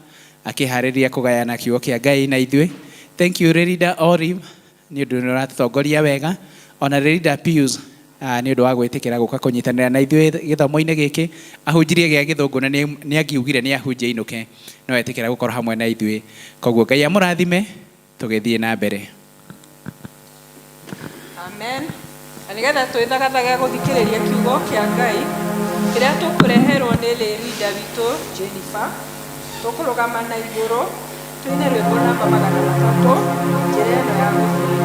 akĩharĩrĩria kũgayana kiugo kĩa Ngai na ithuĩ. Thank you Lerida Olive nĩ ũndũ nĩ ũratũtongoria wega, ona Lerida Pius nĩ ũndũ wa gwĩtĩkĩra gũka kũnyitanĩra na ithuĩ gĩthomo-inĩ gĩkĩ. Ahunjirie gĩa Gĩthũngũ na nĩ angiugire nĩ ahunjia inũke, no etĩkĩra gũkorwo hamwe na ithuĩ. Koguo Ngai amũrathime, tũgĩthiĩ na mbere. Amen. Na nĩgetha twĩthagathaga gũthikĩrĩria kiugo kĩa Ngai kĩrĩa tũkũreherwo nĩ Lerida witũ Jennifer, tũkũrũgama na igũrũ twĩne rwĩmbo namba 300 njĩra ĩno ya gũthiĩ.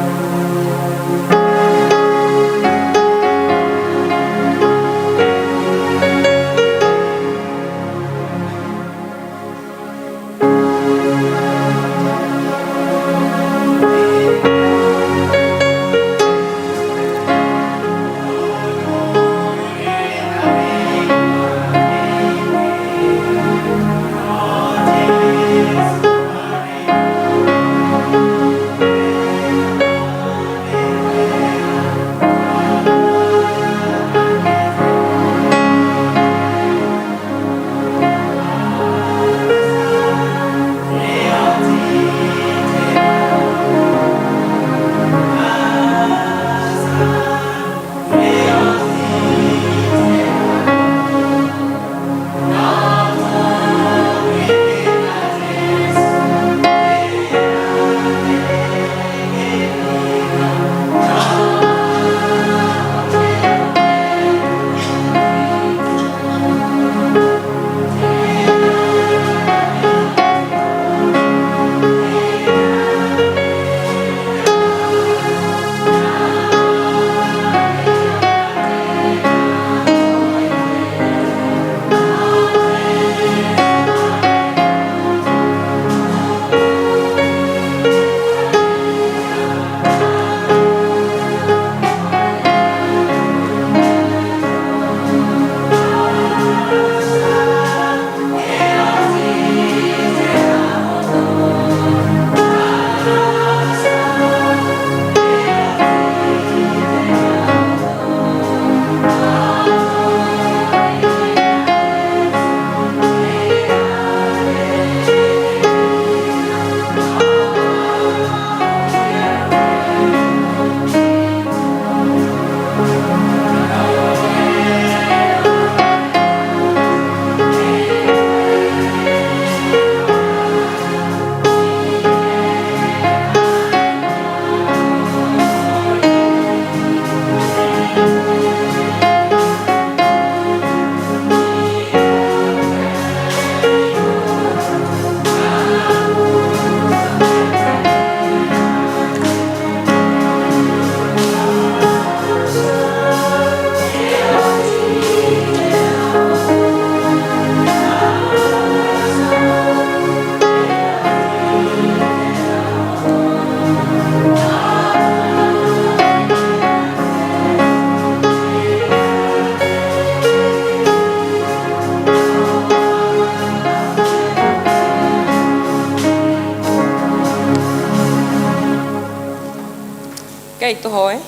tuhoe.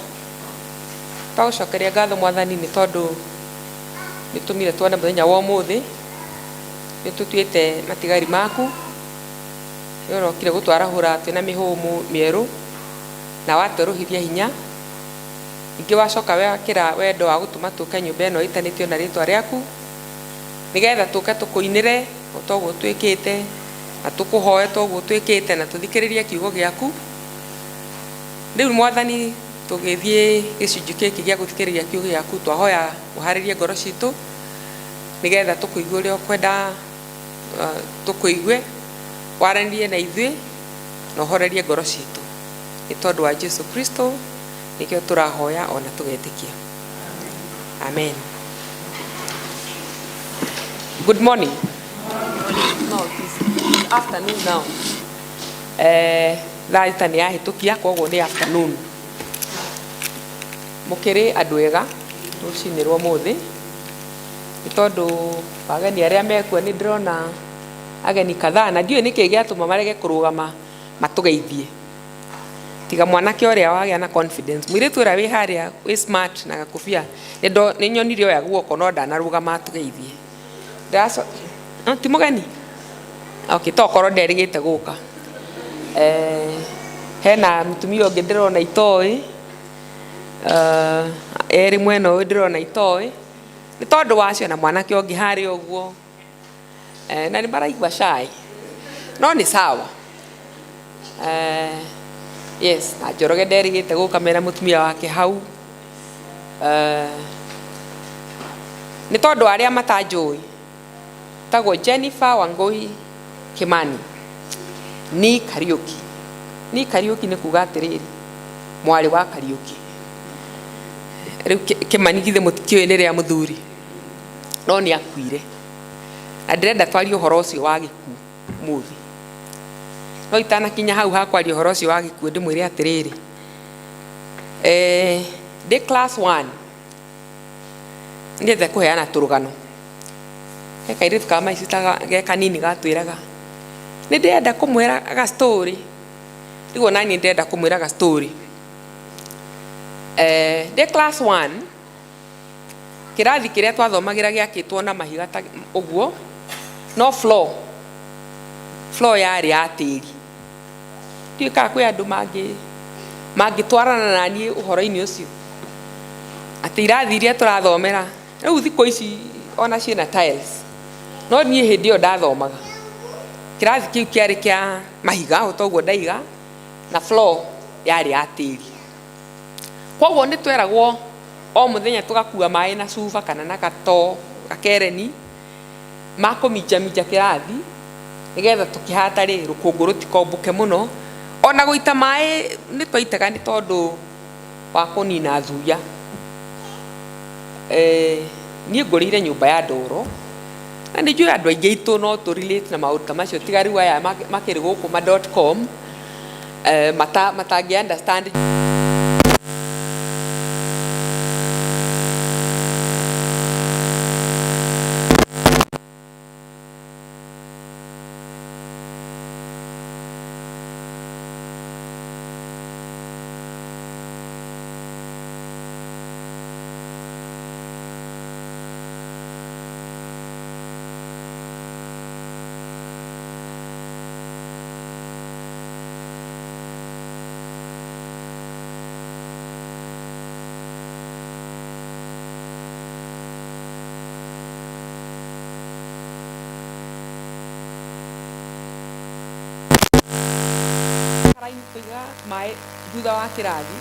Twagucokeria ngatho Mwathani nĩ tondũ nĩ tũmire tuone mũthenya wa ũmũthĩ, nĩ tũtuĩte matigari maku, nĩ ũrokire gũtwarahũra twĩna mĩhũmũ mĩerũ na watwerũhithia hinya. Ningĩ wacoka wekĩra wendo wa gũtũma tũke nyũmba ĩno ĩtanĩtio na rĩtwa rĩaku, nĩgetha tũke tũkũinĩre o toguo twĩkĩte, na tũkũhoe toguo twĩkĩte, na tũthikĩrĩrie kiugo gĩaku. Rĩu Mwathani tũgĩthiĩ gĩcunjĩ gĩkĩ gĩa gũthikĩrĩria kiugo gĩaku, twahoya ũharĩrie ngoro citũ, nĩgetha tũkũigue ũrĩa ũkwenda tũkũigue, waranĩrie na ithuĩ na ũhorerie ngoro citũ. Nĩ tondũ wa Jesu Kristo nĩkĩo tũrahoya ona tũgetĩkia. Amen. Good morning. No, it's afternoon now. Thaa ita nĩ yahĩtũkia, koguo nĩ afternoon. Mũkĩrĩ andũ ega rũcinĩ rwa ũmũthĩ, nĩ tondũ ageni arĩa mekuo nĩ ndĩrona ageni kadhaa, na ndiũĩ nĩkĩ gĩatũma marege kũrũgama matũgeithie. Tiga mwanake ũrĩa wagĩa na confidence. Mũirĩtu ũrĩa wĩ harĩa wĩ smart na gakobia, nĩ nyonire oya guoko no ndanarũgama atũgeithie. Ti mũgeni? Okay, tokorwo nderĩgĩte gũka. Hena mũtumia ũngĩ ndĩrona itoĩ, erĩ mwena ũyũ ndĩrona itoĩ, nĩ tondũ wacio na mwanake ũngĩ harĩa ũguo, na nĩ maraigua shy, no nĩ sawa. Yes, na Njoroge nderĩgĩte gũka mena mũtumia wake hau. Nĩ tondũ arĩa matanjũĩ, tagwo Jennifer Wangui Kimani, ni Kariuki. Ni Kariuki nĩ kuga atĩrĩrĩ, mwarĩ wa Kariuki. Rĩu Kimani githĩ mũtikĩũĩ nĩ rĩa mũthuri, no nĩ akuire. Na ndĩrenda twarie ũhoro ũcio wa gĩkuũ mũthĩ. No itanakinya hau ha kwaria ũhoro ũcio wa gĩkuũ, ndĩmwĩre atĩrĩrĩ, ndĩ class 1 ndĩethe kũheana tũrũgano. He kairĩtu ka maici ge kanini gatwĩraga nĩ ndĩrenda kũmwĩra ga story. Rĩu nani ndĩrenda kũmwĩra ga story. Ndĩ class 1 kĩrathi kĩrĩa twathomagĩra gĩakĩtwo na mahiga ũguo, no floor yarĩ ya tĩri. Ndiũĩ kana kwĩ andũ mangĩtwarana na niĩ ũhoro-inĩ ũcio, atĩ irathi iria tũrathomera rĩu thikũ ici ona ciĩna tiles, no niĩ hĩndĩ ĩyo ndathomaga kĩrathi kĩu kĩarĩ kĩa mahiga o toguo ndaiga, na floor yarĩ ya tĩri. Koguo nĩ tweragwo o mũthenya tũgakua maĩ na cuba kana na gakereni ma kũminjaminja kĩrathi, nĩgetha tũkĩhata rĩ rũkũngũ rũtikombũke mũno. Ona gũita maĩ nĩ twaitaga nĩ tondũ wa kũnina thuya. Niĩ ngũrĩire nyũmba ya ndoro, na nĩ njũĩ andũ aingĩ aitũ no tũ-relate na maũndũ ta macio, tiga rĩu aya makĩrĩ gũkũ ma.com matangĩ understand. Tũiga maĩ thutha wa kĩrathi,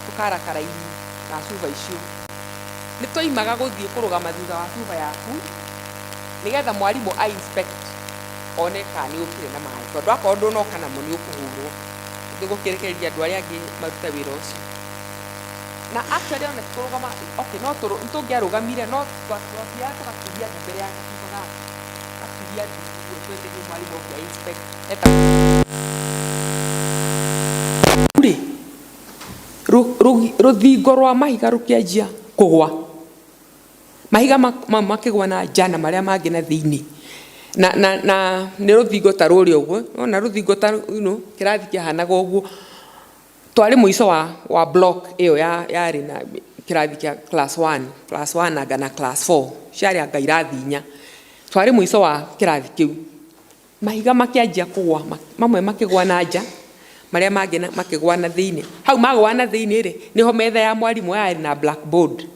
tũkara karaini na cuba icio. Nĩ twoimaga gũthiĩ kũrũgama thutha wa cuba yaku, nĩgetha mwarimũ inspect one kana nĩ ũkire na maĩ, tondũ akorwo ndũnoka namo nĩ ũkũhũrwo. Ndĩgũkĩrekereria andũ arĩa angĩ marute wĩra ũcio. Na actually ona tũrũgama, okay, no tũngĩarũgamire no twathiaga tũgakuria mbere ya cuba gaku, gakuria ndugu twetereire mwarimũ oke inspect. Rũthingo rwa mahiga rũkĩanjia kũgwa, mahiga makĩgwa na njana marĩa mangĩ na thĩinĩ, na nĩ rũthingo ta rũrĩa ũguo, ona rũthingo ta kĩrathi kĩahanaga ũguo, twari muico wa block iyo yari na kirathi kia class 1 na class 4 ciari anga irathi 4 twari muico wa kirathi kiu mahiga makianjia kugwa mamwe makigwa na nja maria mangi makigwa na thiini hau magwa na thiini ri niho metha ya mwarimu yari na blackboard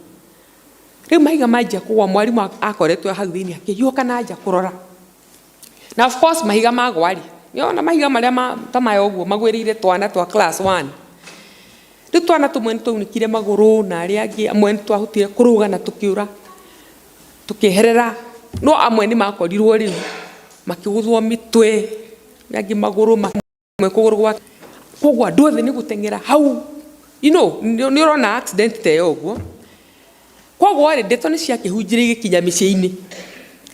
riu mahiga manjia kugwa mwarimu akoretwe hau thiini akiyuka na nja kurora na of course mahiga magwa ri yona mahiga maria tamayo uguo magwirire twana twa class 1 riu twana tumwe nitunikire maguru na aria angi amwe twahutire kuruga na tukiura tukiherera no amwe ni makorirwo riu makiguthwo mitwe yangi maguru mamwe kuguru gwa kugwa ndothe ni gutengera hau ni urona accident te yoguo kogwo ri ndeto ni cia kihunjire gikinya miciini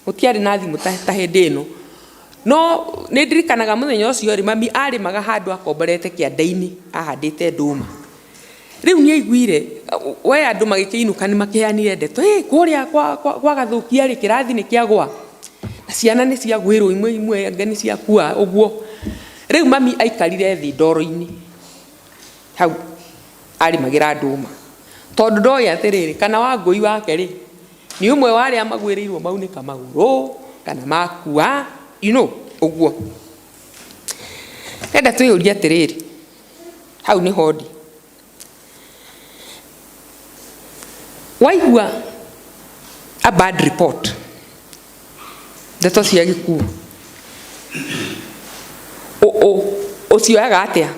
gutiari na thimu ta hindi ino no ni ndirikanaga muthenya ucio ri mami ari maga handu akomborete kianda-ini ahandite nduma riu ni aiguire we andu magikiinuka ni makiheanire ndeto kuria kwa gathukia ri kirathi ni kiagwa na ciana ni ciagwirwo imwe anga ni ciakua uguo riu mami aikarire thi ndoro-ini hau ari magira nduma tondu ndoi atiriri kana Wangui wake ri ni umwe wari amagwirirwo maunika maguru kana makua uguo enda tuyuria atiriri hau ni hodi waigua a bad report ndeto cia gikuo ucioyaga atia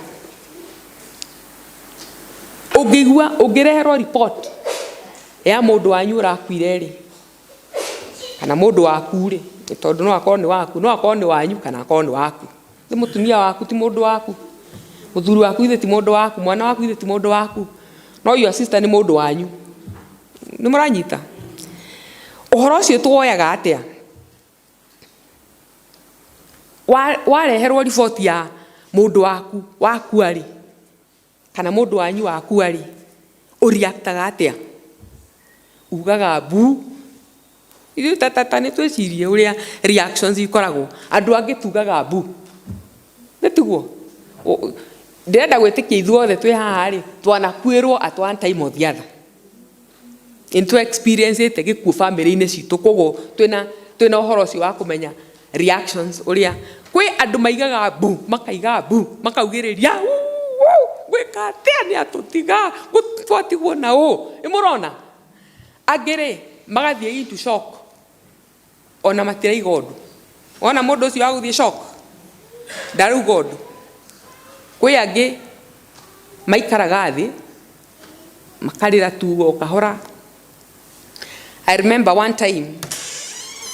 ungireherwo report ya mundu wanyu urakuire ri kana mundu waku ri tondu no akorwo ni waku no akorwo ni wanyu kana akorwo ni waku ni mutumia waku ti mundu waku muthuri waku ithe ti mundu waku mwana waku ithe ti mundu waku no your sister ni mundu wanyu ni muranyita uhoro ucio tuoyaga atia wareherwo report ya mundu waku ari kana mundu wanyu waku ari uriaktaga atia ugaga bu ithu tata ni twicirie uria reactions ikoragwo andu angi tugaga bu netiguo ndirenda gwitikia ithuothe twi haha ri twanakwirwo at one time or the other into experience ite gikuo family-ini citu koguo twina uhoro ucio wa kumenya reactions uria kwi andu maigaga bu makaiga bu makaugiriria gwika atia ni atutiga gutwatigwo na imurona agire magathie into shock ona matiraiga undu ona mundu ucio aguthie shock ndaruga undu kwi angi maikaraga thi makarira tu kahora. I remember one time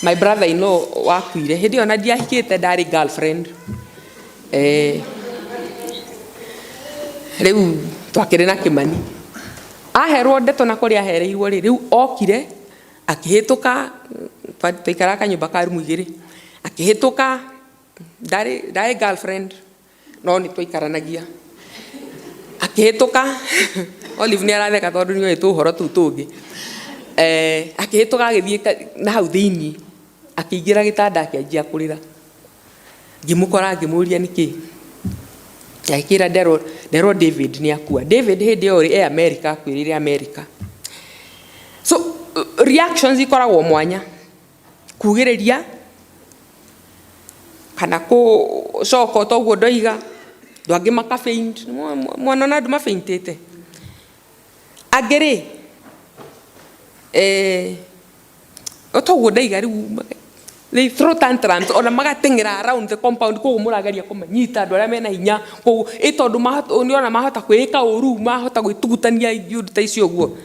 my brother-in-law wakuire hindi ona ndiahikite ndari girlfriend riu twakire na Kimani aherwo ndeto na kuria ahereirwo riu okire akihituka twaikara kanyumba ka rumu igiri akihituka ndari girlfriend no ni twaikaranagia akihituka Olive ni aratheka tondu ni tu horo tu tungi akihituka agithie na hau thiini akiingira gitanda akianjia kurira ngimukora ngimuria niki akira Dero David ni akua David hindi ori America akwirire America so reactions ikoragwo mwanya kugiriria kana ko shoko toguo ndoiga ndwangi maka faint mwana na nduma faintete agere otoguo ndaiga riu they throw tantrums ona magatengera around the compound koguo muragaria kumanyita andu aria mena hinya koguo itondu ni ona mahota kwika uru mahota gwitugutania yundu ta icio guo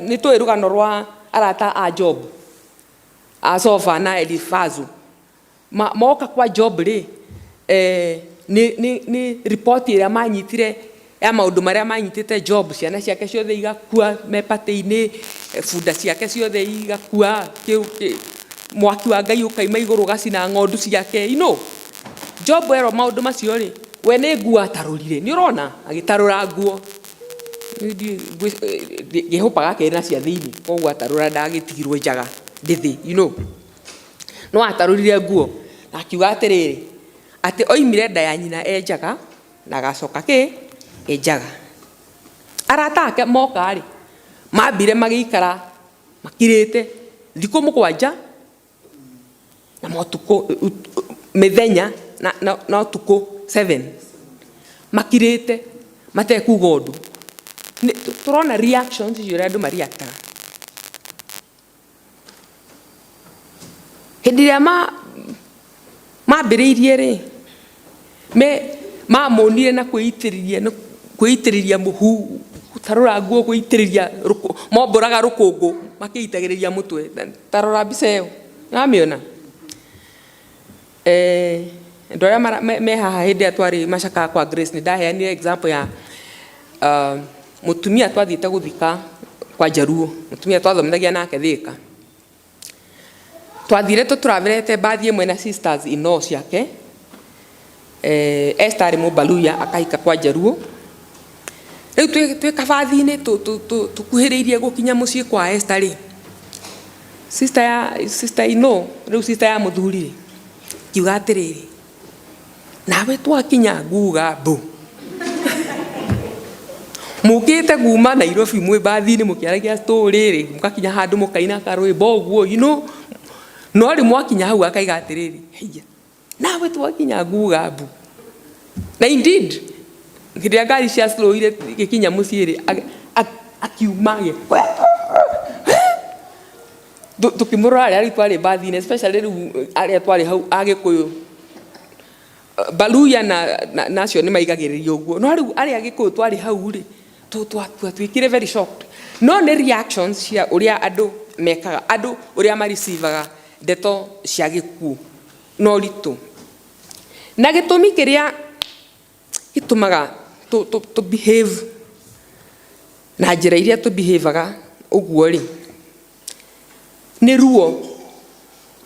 ni twi rugano rwa arata a Job a Sofa na Elifazu moka kwa Job ri ni report iria manyitire ya maundu maria manyitite Job ciana ciake ciothe igakua mepate-ini funda ciake ciothe igakua mwaki wa Ngai ukaima iguru gacina ng'ondu ciake Job ero maundu macio ri we ni nguo atarurire ni urona agitarura nguo gihupaga kena cia thiini koguo atarura ndagitigirwo njaga ndithi no atarurire nguo na akiuga atiriri ati oimire nda ya nyina enjaga na gacoka enjaga arata ake moka ri mambire magikara makirite thikũ mũgwanja na motuko mĩthenya na ũtukũ 7 makirite matekuga ũndũ. Tũrona reactions icio ũrĩa andũ mariactaga hĩndĩ ĩrĩa mambĩrĩirie rĩ mamonire na kwĩitĩrĩria mũhu tarora nguo kwĩitĩrĩria mombũraga rũkũngũ makĩitagĩrĩria mũtwe. Tarora mbica ĩyo nĩwamĩona. Andũ arĩa me haha hĩndĩ ĩrĩa twarĩ macakaga kwa Grace nĩ ndaheanire example ya mũtumia twathiĩte gũthika kwa Jaruo, mũtumia twathomithagia nake Thĩka. Twathire tũtũraverete bathi ĩmwe na sisters in-law ciake. Esther arĩ Mũbaluya akahika kwa Jaruo. Rĩu twĩ kabathi-inĩ tũkuhĩrĩirie gũkinya mũciĩ kwa Esther rĩ, sister in-law rĩu sister ya mũthuri rĩ kiuga atĩrĩrĩ, nawe twakinya nguga mbu mũkĩte kuma Nairobi mwĩ bathi-inĩ mũkĩaragia story rĩ mũkakinya handũ mũkaina karwĩmbo ũguo no rĩ mwakinya hau akaiga atĩrĩrĩ, nawe twakinya nguga mbu. Na indeed hĩndĩ ĩrĩa ngari cia slow-ire gĩkinya mũciĩ rĩ akiuma tũkĩmũrora arĩa twarĩ bathi-inĩ especially rĩu arĩa twarĩ hau Agĩkũyũ Baluya na acio nĩ maigagĩrĩria ũguo, no rĩu arĩa Agĩkũyũ twarĩ hau rĩ twĩkire very shocked. No nĩ reactions cia ũrĩa andũ mekaga, andũ ũrĩa maricivaga ndeto cia gĩkuũ no ritũ. Na gĩtũmi kĩrĩa gĩtũmaga to behave na njĩra iria tũbehaviaga ũguo rĩ nĩ ruo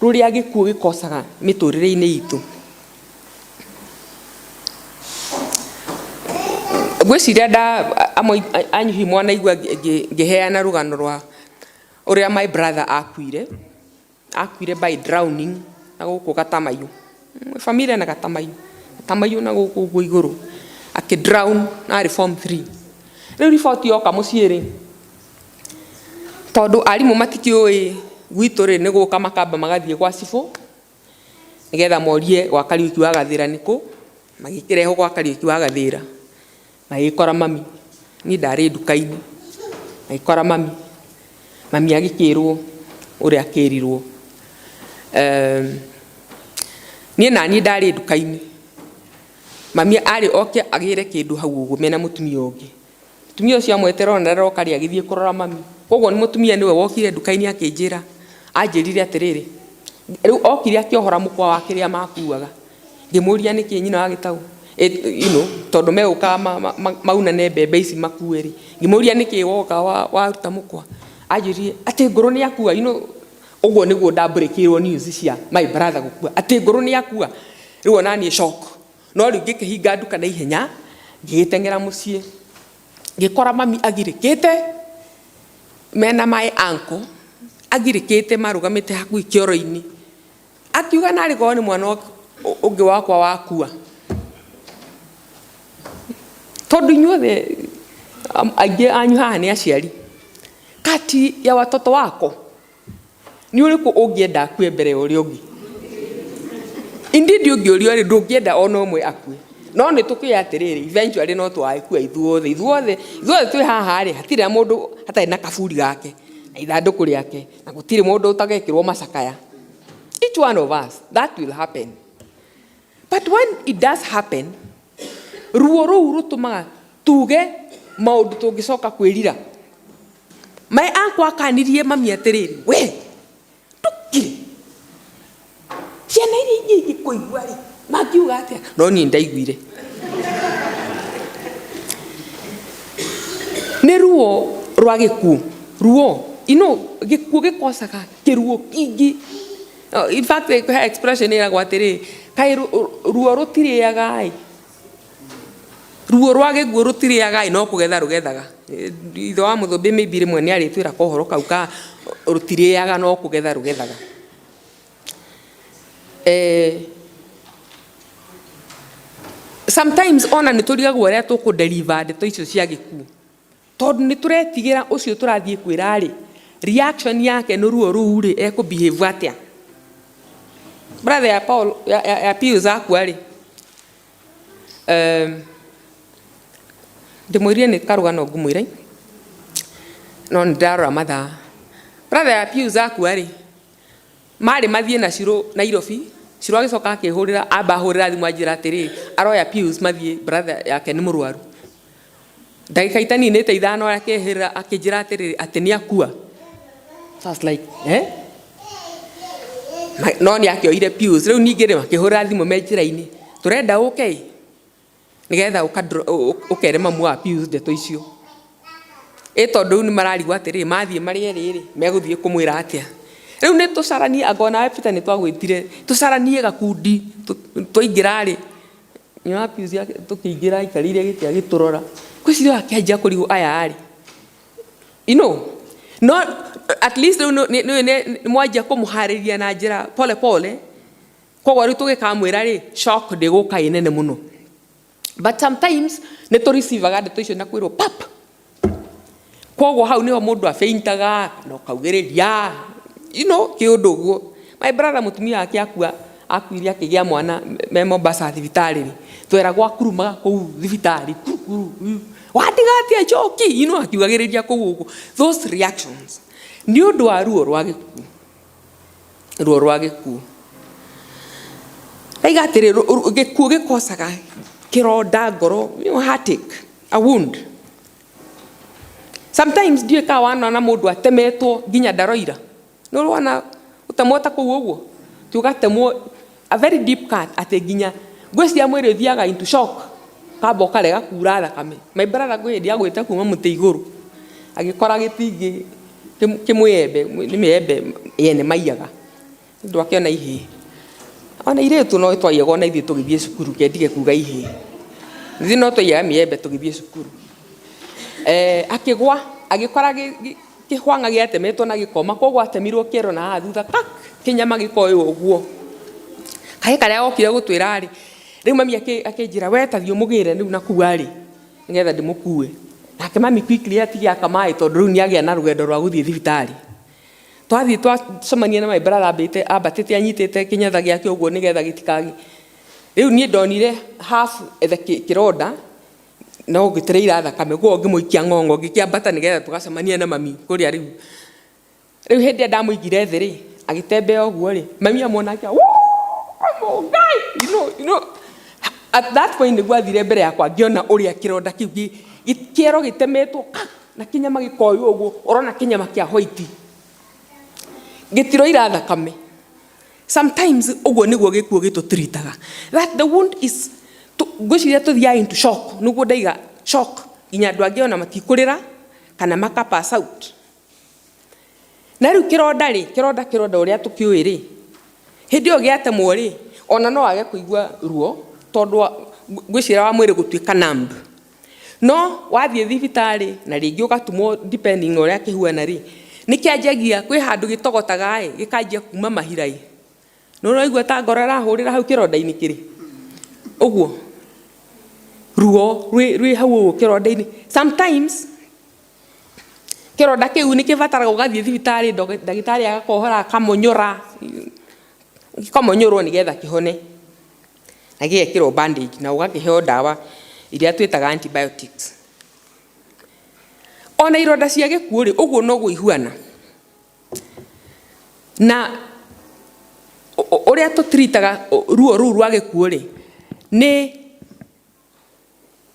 rũrĩa gĩkuũ gĩkosaga mĩtũrĩre-inĩ itũ. Ngwĩciria amwe anyu hihi mwanaigua ngĩheana rũgano rwa ũrĩa my brother akuire by drowning na gũkũ Gatamaiyũ, family na Gatamaiyũ na gũkũ ũguo igũrũ akĩdrown na arĩ form 3. Rĩu riboti yoka mũciĩ rĩ tondũ arimũ matikĩũĩ gwitũ rĩ nĩ gũka makamba magathiĩ gwa cibũ nĩgetha morie gwa Kariũki wa Gathĩra nĩkũ, magĩkĩrehwo gwa Kariũki wa Gathĩra magĩkora mami, niĩ ndarĩ nduka-inĩ magĩkora mami agĩkĩrwo ũrĩa akĩrirwo. Niĩ naniĩ ndarĩ nduka-inĩ mami arĩ oke agĩre kĩndũ hau ũguo mena mũtumia ũngĩ. Mũtumia ũcio amwetera ona ndaroka rĩ agĩthiĩ kũrora mami, koguo nĩ mũtumia nĩwe wokire nduka-inĩ akĩnjĩra, anjĩrire atĩrĩrĩ, rĩu okire akĩohora mũkwa wa kĩrĩa makuaga. Ngĩmũria nĩkĩ nyina wa gĩtaũ tondũ megũkaga maunane mbembe ici makue rĩ, ngĩmũria nĩkĩ woka waruta mũkwa, anjĩrire atĩ ngũrũ nĩ akua. Ũguo nĩguo ndambũrĩkĩirwo news cia my brother gũkua, atĩ ngũrũ nĩ akua. Rĩu ona niĩ shock, no rĩu ngĩkĩhinga nduka na ihenya ngĩgĩteng'era mũciĩ ngĩkora mami agirĩkĩte mena my uncle agirĩkĩte marũgamĩte hakuhĩ kĩoro-inĩ akiuga narĩ korwo nĩ mwana ũngĩ wakwa wakua. Tondũ inyuothe aingĩ anyu haha nĩ aciari, kati ya watoto wako nĩ ũrĩkũ ũngĩenda akue mbere ya ũrĩa ũngĩ? Indeed ũngĩũrio rĩ ndũngĩenda ona ũmwe akue, no nĩ tũkĩoya atĩrĩrĩ eventually no twagĩkua ithuothe twĩ haha rĩ hatirĩ mũndũ hatarĩ na kaburi gake na ithandũkũ rĩake na gũtirĩ mũndũ ũtagekĩrwo macakaya. Each one of us that will happen, but when it does happen ruo rũu rũtũmaga tuge maũndũ tũngĩcoka kwĩrira. My uncle akanirie mami atĩrĩrĩ, we ndũkire ciana iria ingĩ ingĩkũigua rĩ mangiuga atĩa? No niĩ ndaiguire. Nĩ ruo rwa gĩkuũ, ruo gĩkuũ gĩkosaga kĩruo kĩingĩ. In fact expression ĩragwo atĩrĩrĩ, kaĩ ruo rũtirĩaga ĩ, ruo rwa gĩkuũ rũtirĩaga ĩ no kũgetha rũgethaga. Ithe wa Mũthũmbĩ maybe rĩmwe nĩ arĩtwĩra kohoro kau ka rũtirĩaga no kũgetha rũgethaga. sometimes ona nĩ tũrigagwo ũrĩa tũkũ-deliver ndeto icio cia gĩkuũ, tondũ nĩ tũretigĩra ũcio tũrathiĩ kwĩra rĩ, reaction yake nĩ ruo rũu rĩ ekũ-behave atĩa. Brother ya Paul ya Pius akua rĩ, ndĩmwĩrire nĩ karũgano ngũmwĩra, no nĩ ndarora mathaa. Brother ya Pius akua rĩ, marĩ mathiĩ na Shiro Nairobi, Shiro agĩcoka akĩhũrĩra, amba ahũrĩra thimũ anjĩra atĩrĩ, aroya Pius mathiĩ, brother yake nĩ mũrwaru. Ndagĩka itaninĩte ithano akĩhĩrĩra akĩnjĩra atĩrĩ atĩ nĩ akua. So I was like, no nĩ akĩoire Pius. Rĩu ningĩ rĩ makĩhũrĩra thimũ me njĩra-inĩ, tũrenda ũke nĩgetha ũkere mamu wa Pius ndeto icio. Tondũ rĩu nĩ mararigwo atĩrĩ mathiĩ marĩ erĩ megũthiĩ kũmwĩra atĩa. Rĩu nĩ tũcaranie, angona we Peter nĩ twagwĩtire tũcaranie gakundi twaingĩra rĩ, nyina Pius tũkĩingĩra aikarĩire gĩtĩ agĩtũrora, gwĩciria akĩanjia kũrigwo aya rĩ, you know, no at least nĩ mwanjia kũmũharĩria na njĩra pole pole, koguo rĩu tũgĩkamwĩra rĩ shock ndĩgũka ĩnene mũno. But sometimes nĩ tũricivaga ndeto icio na kwĩrwo pap, koguo hau nĩho mũndũ afeintaga na ũkaugĩrĩria, you know, kĩũndũ ũguo. My brother mũtumia wake akua, akuire akĩgĩa mwana me Mombasa thibitarĩ, tweragwo akurumaga kũu thibitarĩ watigatia njoki, you know, akiugagĩrĩria kũu ũguo. Those reactions nĩ ũndũ wa ruo rwa gĩkuũ, ruo rwa gĩkuũ. Aiga atĩrĩ gĩkuũ gĩkosaga kĩronda ngoro, heartache, a wound. Sometimes ndiũĩ ka wana mũndũ atemetwo nginya ndaroira, nĩ ũrona ũtemwo ta kũu ũguo, tũgatemwo a very deep cut atĩ nginya ngwĩciria mwĩrĩ ũthiaga into shock, kamba ũkarega kura thakame. My brother kwĩ hĩndĩ agwĩte kuma mũtĩ igũrũ agĩkora gĩtingĩ kĩmwĩembe, nĩ mĩembe yene maiyaga, ndũ akĩona ihĩ. Ona irĩtu no twaiyaga ona ithuĩ tũgĩthiĩ cukuru, kendige kuga ihĩ, ithuĩ no twaiyaga mĩembe tũgĩthiĩ cukuru. Akĩgwa agĩkora kĩhwang'a gĩatemetwo na gĩkoma, koguo atemirwo kĩero na haha thutha kĩnyama gĩkoywo ũguo. Kaĩ karĩa okire gũtwĩra rĩ, rĩu mami akĩnjĩra we ta thiĩ ũmũgĩre rĩu nakua rĩ nĩgetha ndĩmũkue. Nake mami quickly atigia kamaĩ tondũ rĩu nĩagĩa na rũgendo rwa gũthiĩ thibitarĩ. Twathiĩ twacemania na my brother ambatĩte anyitĩte kĩnyatha gĩake ũguo nĩgetha gĩtikagi. Rĩu niĩ ndonire half kĩronda no gĩtereira thakame, koguo ngĩmũikia ng'ong'o ngĩkĩambata nĩgetha tũgacemania na mami kũrĩa rĩu. Rĩu hĩndĩ ndamũigire thĩ rĩ agĩtembea ũguo rĩ, mami amwona akĩa you know, at that point nĩguo athire mbere yakwa ngĩona ũrĩa kĩronda kĩu kĩero gĩtemetwo na kĩnyama gĩkoywo ũguo, ũrona kĩnyama kĩa white gĩtiroira thakame. Sometimes ũguo nĩguo gĩkuũ gĩtũtiritaga, that the wound is ngwĩciria tũthiaga into shock, nĩguo ndaiga shock nginya andũ angĩ ona matikũrĩra kana maka pass out. Na rĩu kĩronda ũrĩa tũkĩũĩ rĩ, hĩndĩ ĩyo gĩatemwo rĩ ona no age kũigua ruo tondũ ngwĩciria wa mwĩrĩ gũtuĩka numb. No wathiĩ thibitarĩ na rĩngĩ ũgatumwo depending na ũrĩa kĩhuana rĩ, nĩkĩanjagia kwĩ handũ gĩtogotaga gĩkanjia kuma mahirai, no ũraigua ta ngoro ĩrahũrĩra hau kĩronda-inĩ kĩrĩ ũguo, ruo rwĩ hau ũguo kĩronda-inĩ. Sometimes kĩronda kĩu nĩkĩbataraga ũgathiĩ thibitarĩ ndagĩtarĩ agakohora akamonyora, gĩkamonyorwo nĩgetha kĩhone na gĩgekĩrwo bandage na ũgakĩheo ndawa iria twĩtaga antibiotics. Ona ironda cia gĩkuũ rĩ ũguo noguo ihuana, na ũrĩa tũtiritaga ruo rũu rwa gĩkuũ rĩ nĩ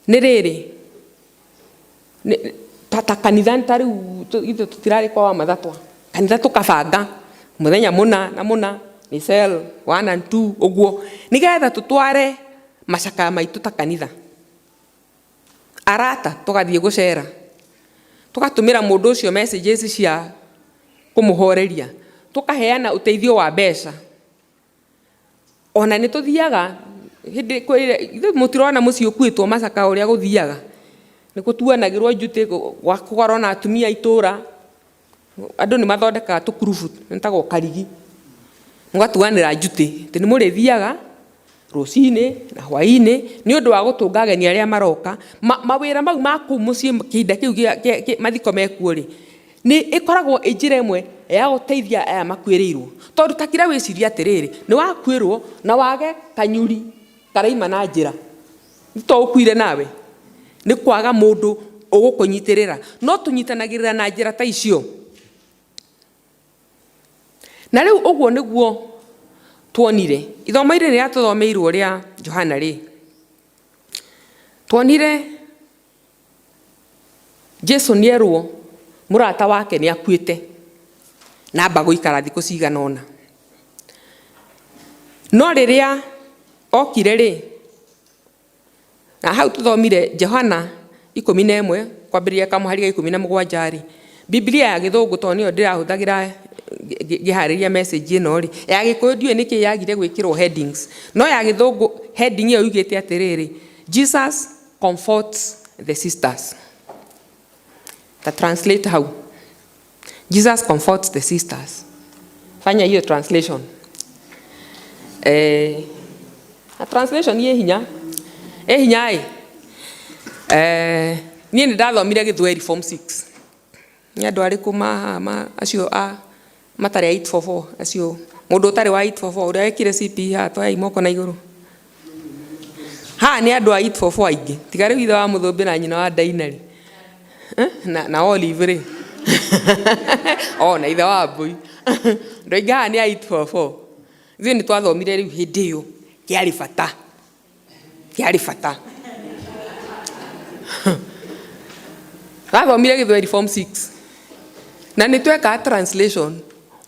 rĩrĩ ta kanitha ta rĩu ithuĩ tũtirarĩ kwa Wamathatwa, kanitha tũkabanga mũthenya mũna na mũna nĩ cell 1 and 2 ũguo nĩgetha tũtware macakaya maitũ ta kanitha. Arata tũgathiĩ gũcera tũgatũmĩra mũndũ ũcio messages cia kũmũhoreria, tũkaheana ũteithio wa mbeca. Ona nĩ tũthiaga hĩndĩ mũtirona mũciĩ ũkuĩtwo macakaya ũrĩa gũthiaga, nĩ gũtuanagĩrwo njutĩ gwakorwo na atumia itũra, andũ nĩ mathondekaga tũkurubu nĩtagwo karigi, mũgatuanĩra njutĩ atĩ nĩ mũrĩthiaga rucini na hwaini ni undu wa gutunga ageni aria maroka mawira mau maku mucii kihinda kiu mathiko mekuo ri ni ikoragwo njira imwe ya guteithia aya makwiriirwo tondu takira wiciria atiriri ni wakwirwo na wage kanyuri karaima na njira to ukuire nawe ni kwaga mundu ugukunyitirira no tunyitanagirira na njira ta icio na riu uguo niguo tuonire ithomo iri ria tuthomeirwo ria Johana ri tuonire Jesu nierwo murata wake ni akuite na amba guikara thikũ cigana ona no riria okire ri na hau tuthomire Johana 11 kwambĩrĩria kamuharia 17 ri Biblia ya gĩthũngũ to niyo ndirahũthagira giharĩria message ino ri ya gĩkũyũ ndiũĩ nĩkĩ yagire gwĩkĩrwo headings no ya gĩthũngũ heading ĩyo yugĩte atĩrĩrĩ Jesus comforts the sisters. Ta translate how Jesus comforts the sisters. Fanya hiyo translation. A translation ye hinya ai niĩ nĩ ndathomire Gĩthweri form 6 nĩ andũ arĩkũ acio matarĩ 844 acio mũndũ ũtarĩ wa 844 ũrĩa wekire CP atwa imoko na igũrũ nĩ andũ a 844 aingĩ tiga rĩu ithe wa Mũthũmbĩ na nyina wa Ndainari na Olive rĩ na ithe wa Mbũi ndũ aingĩ nĩ a 844 ithuĩ nĩ twathomire rĩu hĩndĩ ĩyo kĩarĩ bata Gathomire Gĩthweri form 6 na nĩ tweka translation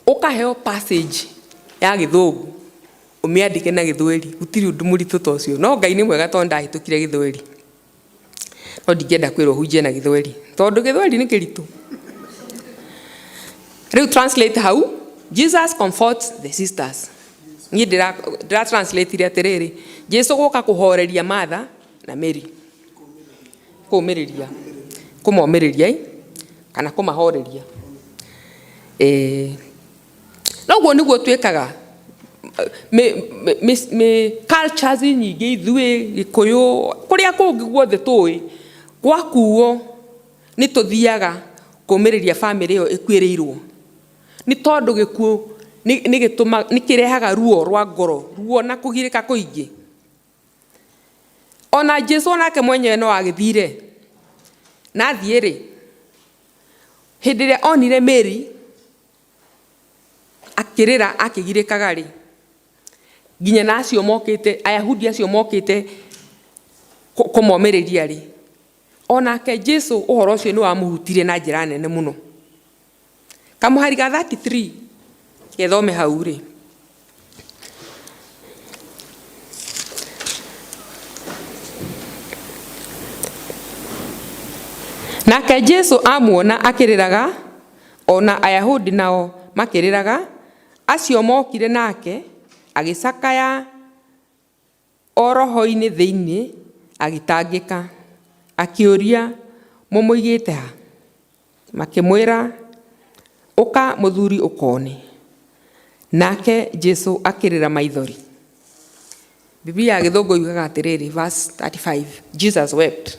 ukaheo passage ya Gĩthũngũ umiandike na Gĩthweri gutiri undu mũritũ ta ũcio no Ngai nĩ mwega tondũ ndahĩtũkire Gĩthweri no ndingĩenda kwĩrwo hunjie na Gĩthweri tondũ Gĩthweri nĩ kĩritũ rĩu translate how Jesus comforts the sisters niĩ ndĩra translate ire atĩrĩrĩ Jesu gũka kũhoreria Martha na Mary kũmomĩrĩria kana kũmahoreria noguo nĩguo twĩkaga cultures nyingĩ ithuĩ Gĩkũyũ kũrĩa kũngĩ guothe tũĩ gwakuo nĩ tũthiaga kũmĩrĩria family ĩyo ĩkwĩrĩirwo nĩ tondũ gĩkuũ nĩ kĩrehaga ruo rwa ngoro ruo na kũgirĩka kũingĩ ona Jesu onake mwenyewe no agĩthire na thiĩrĩ hĩndĩ ĩrĩa onire Mary akĩrĩra akĩgirĩkaga rĩ nginya na acio mokĩte Ayahudi acio mokĩte kũmomĩrĩria rĩ onake Jesu ũhoro ũcio nĩ wamũhutirie na njĩra nene mũno kamuhari ga 33 gĩthome hau rĩ nake Jesu amuona akĩrĩraga ona Ayahudi nao makĩrĩraga acio mokire nake agĩcakaya oroho-inĩ thĩinĩ agĩtangĩka akĩũria mũmũigĩte ha makĩmwĩra ũka mũthuri ũkone nake Jesu akĩrĩra maithori Biblia ya Gĩthũngũ yugaga atĩrĩrĩ verse 35 Jesus wept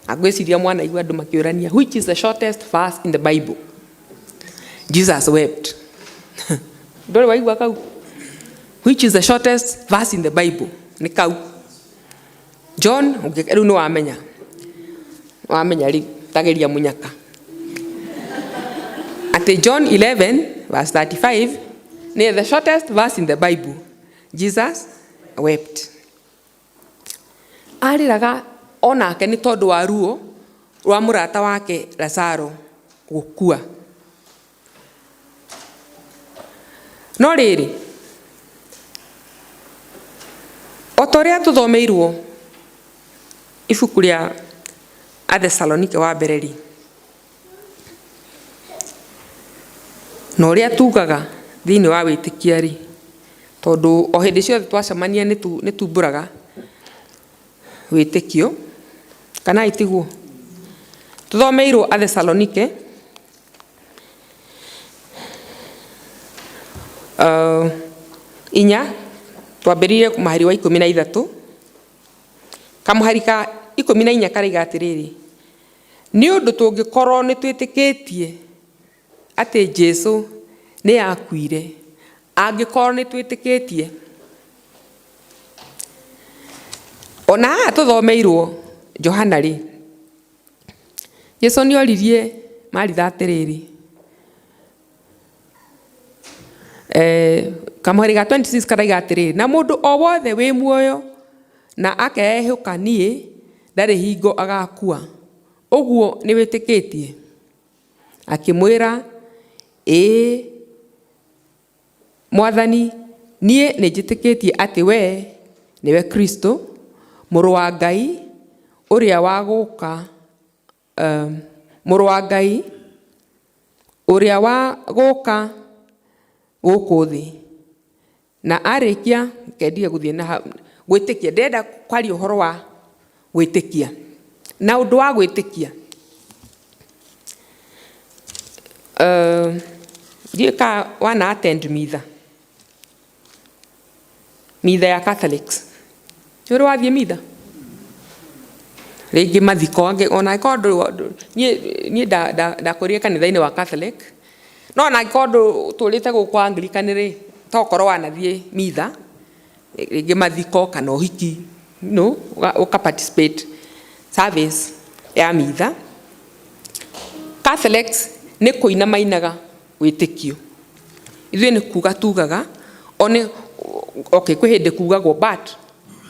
agwĩciria mwana igua andũ makĩũrania which is the shortest verse in the Bible Jesus wept ndũrĩ waigua kau which is the shortest verse in the Bible nĩ kau John rĩu nĩ wamenya rĩu tageria mũnyaka atĩ John 11 verse 35 nĩ the shortest verse in the Bible Jesus wept arĩraga onake nĩ tondũ wa ruo rwa mũrata wake Lazaro gũkua no rĩrĩ otorĩa tũthomeirwo ibuku rĩa Athesalonike wa mbere rĩ no rĩa tugaga thĩinĩ wa wĩtĩkia rĩ tondũ o hĩndĩ ciothe twacemania nĩ tumbũraga wĩtĩkio kana itiguo tũthomeirwo Athesalonike inya twambĩrĩire mũhari wa 13 kamuhari ka 14 karaiga atĩrĩrĩ, nĩ ũndũ tũngĩkorwo nĩ twĩtĩkĩtie atĩ Jesũ nĩ akuire, angĩkorwo nĩ twĩtĩkĩtie. Ona haha tũthomeirwo Johana rĩ, Jesũ nĩ oririe Maritha atĩrĩrĩ, kamuhari ga 26 karaiga atĩrĩrĩ, na mũndũ o wothe wĩ muoyo na akehũka niĩ ndarĩ hingo agakua, ũguo nĩ wĩtĩkĩtie? Akĩmwĩra, ĩĩ Mwathani, niĩ nĩ njĩtĩkĩtie atĩ we nĩwe Kristo, mũrũ wa Ngai ũrĩa wagũka, mũrũ wa Ngai ũrĩa wagũka gũkũ thĩ. Na arĩkia kendia gũthiĩ na gwĩtĩkia, ndenda kwaria ũhoro wa gwĩtĩkia na ũndũ wa gwĩtĩkia. Ndiĩka wana attend mitha ya Catholics. Nĩ ũrĩ wathiĩ mitha? Rĩngĩ mathiko, ona angĩkorwo niĩ ndakũrire kanitha-inĩ wa Catholic, no ona angĩkorwo tũrĩte gũkũ Anglican rĩ, tokorwo wanathiĩ mitha, rĩngĩ mathiko kana ũhiki, ũka participate service ya mitha. Catholics nĩ kũina mainaga wĩtĩkio. Ithuĩ nĩ kuga tugaga, okay, kwĩ hĩndĩ kugagwo, but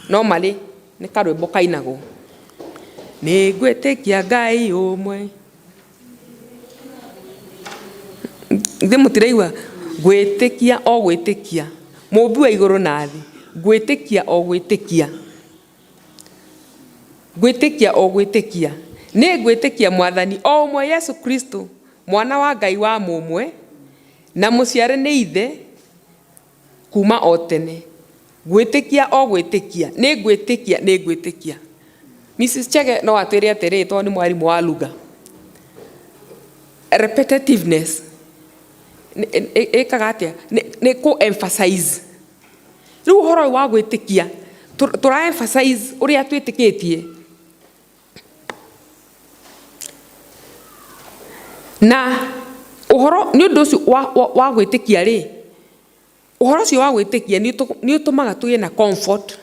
normally nĩ karwĩmbo kainagwo. Nĩ ngwĩtĩkia Ngai ũmwe. Ithuĩ mũtiraigua gwĩtĩkia o gwĩtĩkia, mũmbi wa igũrũ na thĩ, gwĩtĩkia o gwĩtĩkia, gwĩtĩkia o gwĩtĩkia. Nĩ ngwĩtĩkia Mwathani o ũmwe Yesu Kristo, mwana wa Ngai wa mũmwe, na mũciare nĩ ithe kuma o tene. Gwĩtĩkia o gwĩtĩkia, nĩ ngwĩtĩkia, nĩ ngwĩtĩkia. Mrs. Chege no atwĩre atĩrĩ, tondũ nĩ mwarimũ wa lugha, repetitiveness ĩkaga atĩa, nĩ kũ-emphasize. Rĩu ũhoro wa gwĩtĩkia, tũra-emphasize ũrĩa twĩtĩkĩtie. Na ũhoro nĩ ũndũ ũcio wa gwĩtĩkia rĩ, ũhoro ũcio wa gwĩtĩkia nĩ ũtũmaga tũgĩe na comfort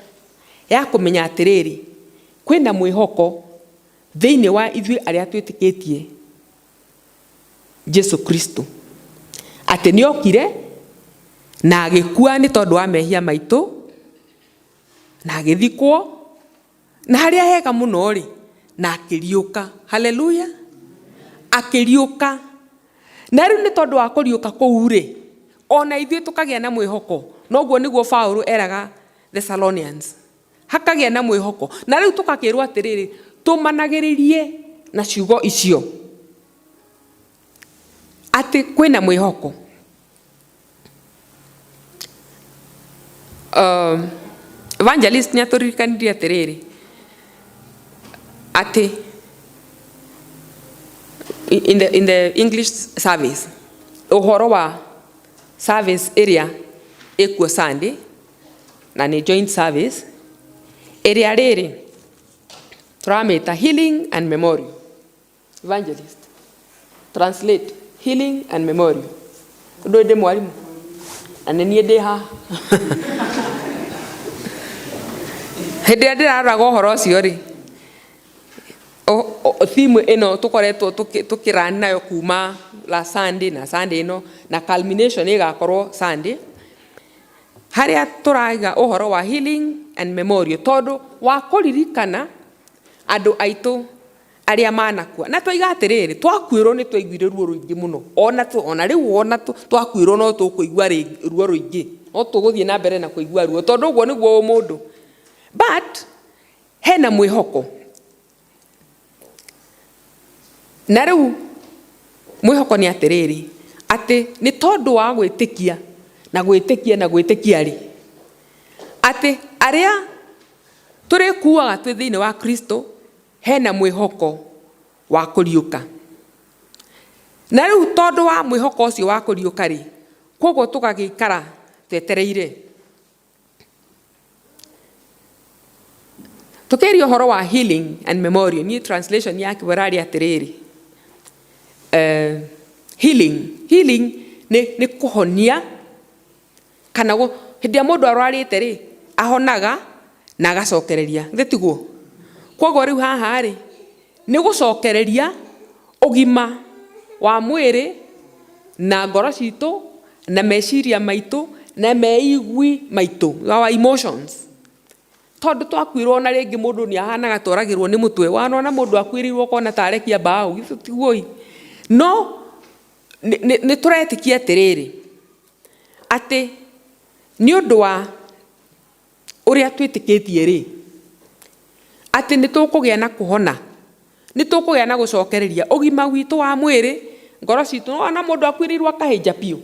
ya kũmenya atĩrĩrĩ, kwĩna mwĩhoko thĩinĩ wa ithuĩ arĩa twĩtĩkĩtie Jesũ Kristo, atĩ nĩ okire na agĩkua nĩ tondũ wa mehia maitũ, na agĩthikwo, na harĩa hega mũno rĩ, na akĩriũka. Haleluya! Akĩriũka. Na rĩu nĩ tondũ wa kũriũka kũu rĩ, ona ithuĩ tũkagĩa na mwĩhoko. Noguo nĩguo Paulo eraga Thessalonians, hakagĩa na mwĩhoko. Na rĩu tũkakĩrwo atĩrĩrĩ, tũmanagĩrĩrie na ciugo icio, atĩ kwĩna mwĩhoko. Evangelist nĩ atũririkanirie atĩrĩrĩ, atĩ in the English service, ũhoro wa service ĩrĩa ĩkuo Sunday, na nĩ joint service, ĩrĩa rĩrĩ tũramĩta healing and memorial. Evangelist, translate healing and memorial. Ũndũ ndĩ mwarimũ, na nĩ ndĩ haha. Hĩndĩ ĩrĩa ndĩraroraga ũhoro ũcio rĩ, thimu ĩno tũkoretwo tũkĩrani nayo kuma la Sunday na Sunday ĩno, na culmination ĩgakorwo Sunday, harĩa tũraiga ũhoro wa healing and memorial, tondũ wa kũririkana andũ aitũ arĩa manakua. Na twoiga atĩrĩrĩ, twakuĩrwo nĩ twaiguire ruo rũingĩ mũno, ona rĩu ona twakuĩrwo no tũkũigua ruo rũingĩ, no tũgũthiĩ na mbere na kũigua ruo, tondũ ũguo nĩguo mũndũ. But hena mwĩhoko. Na rĩu mwĩhoko nĩ atĩrĩrĩ, atĩ nĩ tondũ wa gwĩtĩkia na gwĩtĩkia na gwĩtĩkia rĩ, atĩ arĩa tũrĩkuaga twĩ thĩinĩ wa Kristo, hena mwĩhoko wa kũriũka. Na rĩu tondũ wa mwĩhoko ũcio wa kũriũka rĩ, koguo tũgagĩikara twetereire. Tukiria horo wa healing and memorial ni translation yake barari atiriri. Healing ni kuhonia kana go hindi ya mundu arwarite ri ahonaga na agacokereria ndetiguo kwogo riu haha ri ni gucokereria ugima wa mwiri na ngoro citu na meciria maitu na meigwi maitu our emotions tondu twakwirwo na ringi mundu ni ahanaga toragirwo ni mutwe wana mundu akwirirwo kona tarekia mbao gitutiguoi no ni turetikia atiriri ati ni undu wa uria twitikitie ri ati ni tukugia na kuhona ni tukugia na gucokereria ugima witu wa mwiri ngoro citu wana mundu akwirirwo akahinja piu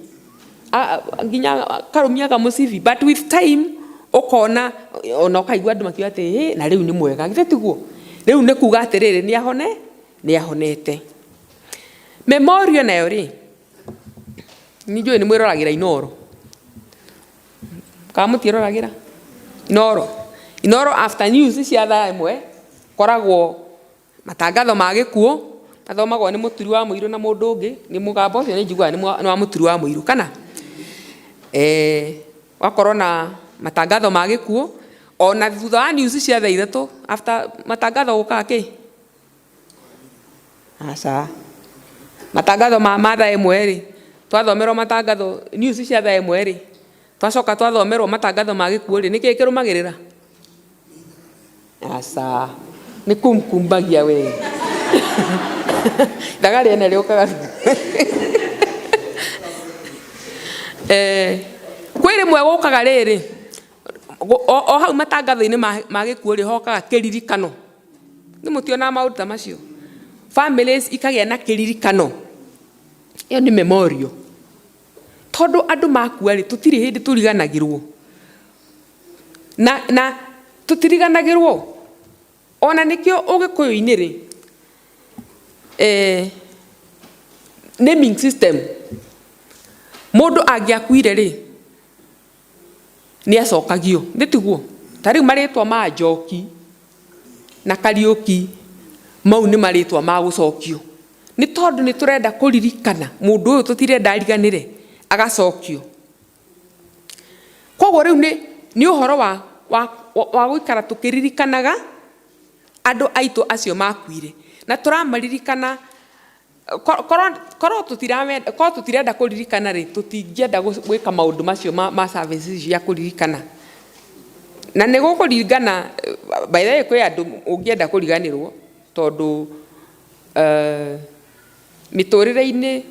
nginya karumiaga musivi but with time ukona ona ukaigua andu makiuga ati na riu ni mwega gitiguo riu ni kuga atiriri ni ahonete memorial nayo ri Nijue ni mwĩroragira Inoro. Kamũtiĩroragira Inoro after news cia thaa ĩmwe koragwo matangatho ma gĩkuũ mathomagwo nĩ mũturi wa mũirũ na mũndũ ũngĩ nĩ mũgambo ũcio nĩ njiguaga nĩ wa mũturi wa mũirũ kana wakorwo na matangatho ma gĩkuũ ona thutha wa news cia thaa ithatũ after matangatho gũkaga kĩ aca matangatho ma thaa ĩmwe rĩ twathomerwo matangatho news cia thaa ĩmwe rĩ twacoka twathomerwo matangatho ma gĩkuũ rĩ nĩkĩ kĩrũmagĩrĩra aca nĩ kumbagia we ndagari ene rĩũkaga kwĩ rĩmwe gũkaga rĩrĩ o hau matangatho-inĩ ma gĩkuũ rĩ hokaga kĩririkano nĩ mũtionaga maũndũ ta macio families ikagĩa na kĩririkano ĩyo nĩ memorial tondũ andũ makua rĩ tũtirĩ hĩndĩ tũriganagĩrwo na tũtiriganagĩrwo ona nĩkĩo ũgĩkũyũ-inĩ rĩ naming system mũndũ angĩakuire rĩ nĩ acokagio ndĩtiguo ta rĩu marĩtwa ma Njoki na Kariũki mau nĩ marĩtwa ma gũcokio nĩ tondũ nĩ tũrenda kũririkana mũndũ ũyũ tũtirenda ariganĩre agacokio koguo rĩu nĩ ũhoro wa gũikara tũkĩririkanaga andũ aitũ acio makuire na tũramaririkana korwo tũtirenda kũririkana rĩ tũtingĩenda gwĩka maũndũ macio ma services cia kũririkana na nĩ gũkũririkana by the way kwĩ andũ ũngĩenda kũriganĩrwo tondũ mĩtũrĩre-inĩ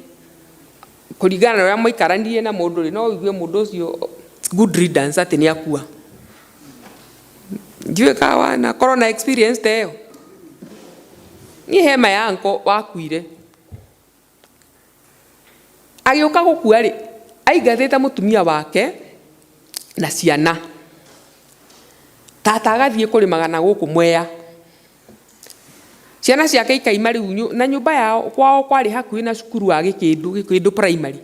kũringana na ũrĩa maikaranirie na mũndũ rĩ no ũigue mũndũ ũcio good riddance atĩ nĩ akua ndiũĩ kawa na korwo na experience ta ĩyo niĩ hema ya uncle wakuire agĩũka gũkua rĩ aingathĩte mũtumia wake na ciana tata agathiĩ kũrĩmaga na gũkũ Mwea ciana ciake ikaima rĩu na nyũmba yao kwao kwarĩ hakuhĩ na cukuru wa Gĩkĩndũ primary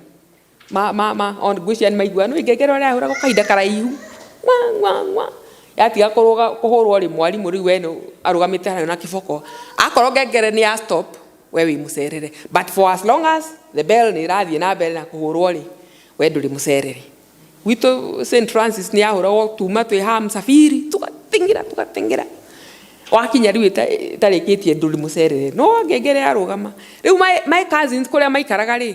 ngwĩciria nĩ maigua no ngengere ũrĩa ahũragwo kahinda karaihu yatiga kũhũrwo rĩ mwarimũ rĩu we arũgamĩte harĩa na kĩboko akorwo ngengere nĩ ya stop we wĩ mũcerere but for as long as the bell nĩ irathiĩ na mbere na kũhũrwo rĩ we ndũrĩ mũcerere gwitũ St Francis nĩ yahũragwo tuma twĩ ha Msafiri tugatengera wakinya rĩu itarĩkĩtie ndũrĩ mũcerere no ngengere yarũgama rĩu my cousins kũrĩa maikaraga rĩ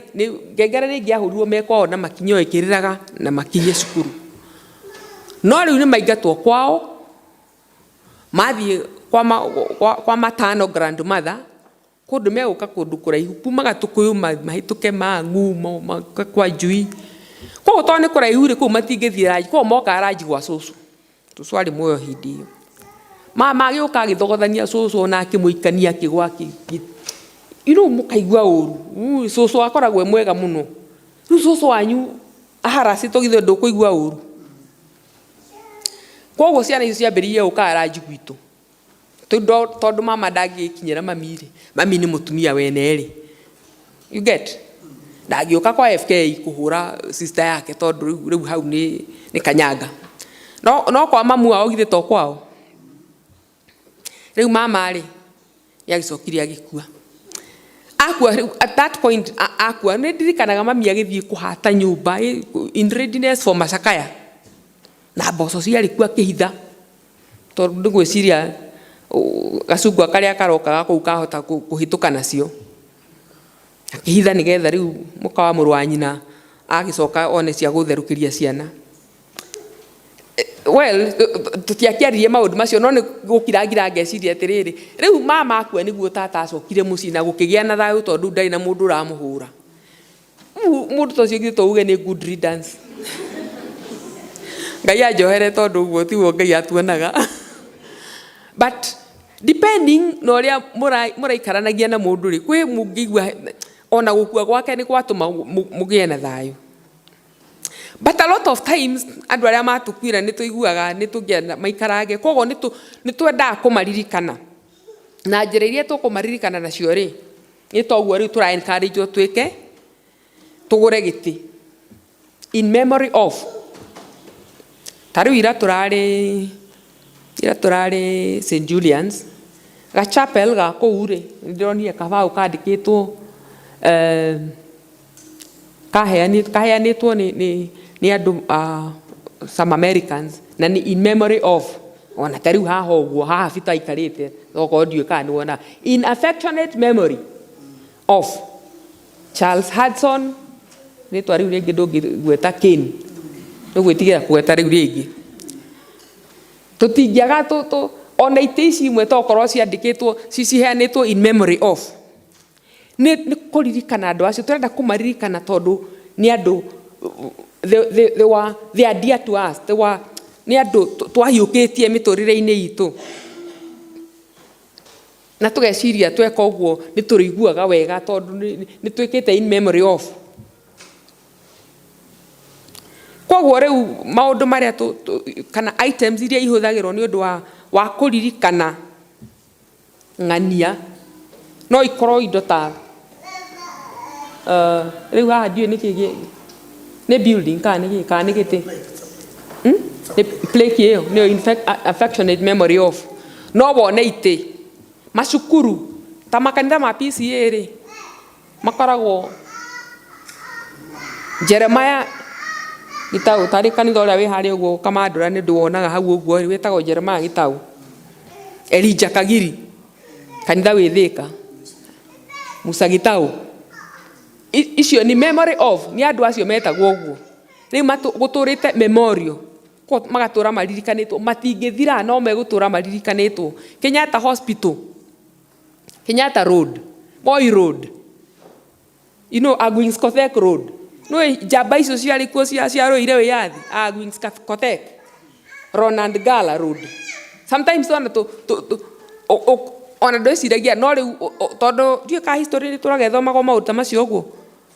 ngengere rĩngĩ yahũrirwo mekwao na makinyo ĩkĩrĩraga na makinye cukuru no rĩu nĩ maingatwo kwao mathiĩ kwa matano grandmother kũndũ megũka kũndũ kũraihu kumaga Tũkũyũ mahĩtũke Mang'u kwa Njui koguo tondũ nĩ kũraihu rĩ kũu matingĩthiĩ ranji koguo mokaga ranji gwa cũcũ arĩ muoyo hĩndĩ ĩyo magĩũka agĩthogothania cũcũ na akĩmũikania akĩgwa mũkaigua ũru cũcũ akoragwo mwega mũno rĩu cũcũ wanyu aharacĩtwo githĩ ndũkũigua ũru koguo ciana icio ciambĩrĩirie gũkaga ranji gwitũ tondũ mama ndangĩkinyĩra mami rĩ mami nĩ mũtumia wene rĩ you get ndangĩũka kwa FK kũhũra sister yake tondũ rĩu hau nĩ kanyanga no kwa mamu wao githĩ to kwao Riu mama ri yagicokire agikua. Akua at that point akua ne ndirikanaga mami agithie kuhata nyumba in readiness for macakaya. Na mboco ciarĩ kuo akĩhitha tondũ ngwĩciria gacungwa karĩa karokaga kũu kahota kũhĩtũka nacio. Akĩhitha nĩgetha rĩu mũka wa mũrũ wa nyina agĩcoka one cia gũtherũkĩria ciana. Well, tũtiakĩaririe maũndũ macio no nĩ gũkirangira ngeciria atĩrĩrĩ, rĩu mama akua nĩguo tata acokire mũciĩ na gũkĩgĩa na thayũ tondũ ndarĩ na mũndũ ũramũhũra. Mũndũ ta ũcio githĩ tuuge nĩ good riddance. Ngai anjohere tondũ ũguo tiguo Ngai atuonaga. But depending na ũrĩa mũraikaranagia na mũndũ rĩ, kwĩ mũngĩigua ona gũkua gwake nĩ gwatũma mũgĩe na thayũ. But a lot of times andũ arĩa matukwira nĩ tũiguaga nĩ tũngĩenda maikarage, koguo nĩ twendaga kũmaririkana. Na njĩra iria tũkũmaririkana nacio rĩ, nĩ toguo rĩu tũra encourage twĩke tũgũre gĩtĩ in memory of. Tarĩu ira tũrarĩ St. Julian's gachapel ga kũu rĩ, ndĩronire kabaũ kandĩkĩtwo kaheanĩtwo nĩ andũ some Americans na ni in memory of. Ona tarĩu haha ũguo haha bita ikarĩte okorwo ndiũĩ kana nĩ wona in affectionate memory of Charles Hudson. Rĩtwa rĩu rĩngĩ ndũngĩgweta Kane, nĩgwĩtigĩra kũgweta rĩu rĩngĩ. Tũtingĩaga ona itĩ ici imwe tokorwo ciandĩkĩtwo ciheanĩtwo in memory of. Nĩ kũririkana andũ acio, tũrenda kũmaririkana tondũ nĩ andũ they are dear to us. Nĩ andũ twahiũkĩtie mĩtũrĩre-inĩ itũ. Na tũgeciria tweka ũguo nĩ tũrĩiguaga wega tondũ nĩ twĩkĩte in memory of. Koguo rĩu maũndũ marĩa kana items iria ihũthagĩrwo nĩ ũndũ wa kũririkana ng'ania no ikorwo indo ta rĩu haha ndiũĩ nĩkĩ nĩ building kana nĩ gĩtĩ nĩ plate ĩyo nĩyo affectionate memory of. No wone itĩ macukuru ta makanitha ma PCA rĩ makoragwo Jeremiah Gitau tarĩ kanitha ũrĩa wĩ harĩa ũguo Kamandũra nĩ ndĩwonaga hau ũguo wĩtagwo Jeremiah Gitau. Elijah Kagiri kanitha wĩ Thĩka Musa Gitau. Icio ni memory of, ni andũ acio metagwo ũguo. Rĩu gũtũrĩte memorial magatũra maririkanĩtwo matingĩthira no megũtũra maririkanĩtwo. Kenyatta Hospital, Kenyatta Road, Moi Road, Agwins Kothek Road. No jamba icio ciarĩ kuo ciarũire wĩyathi Agwins Kothek, Ronald Gala Road. Sometimes ona ndwĩciragia no rĩu tondũ ndiũĩ ka history tũragethomagwo maũndũ ta macio ũguo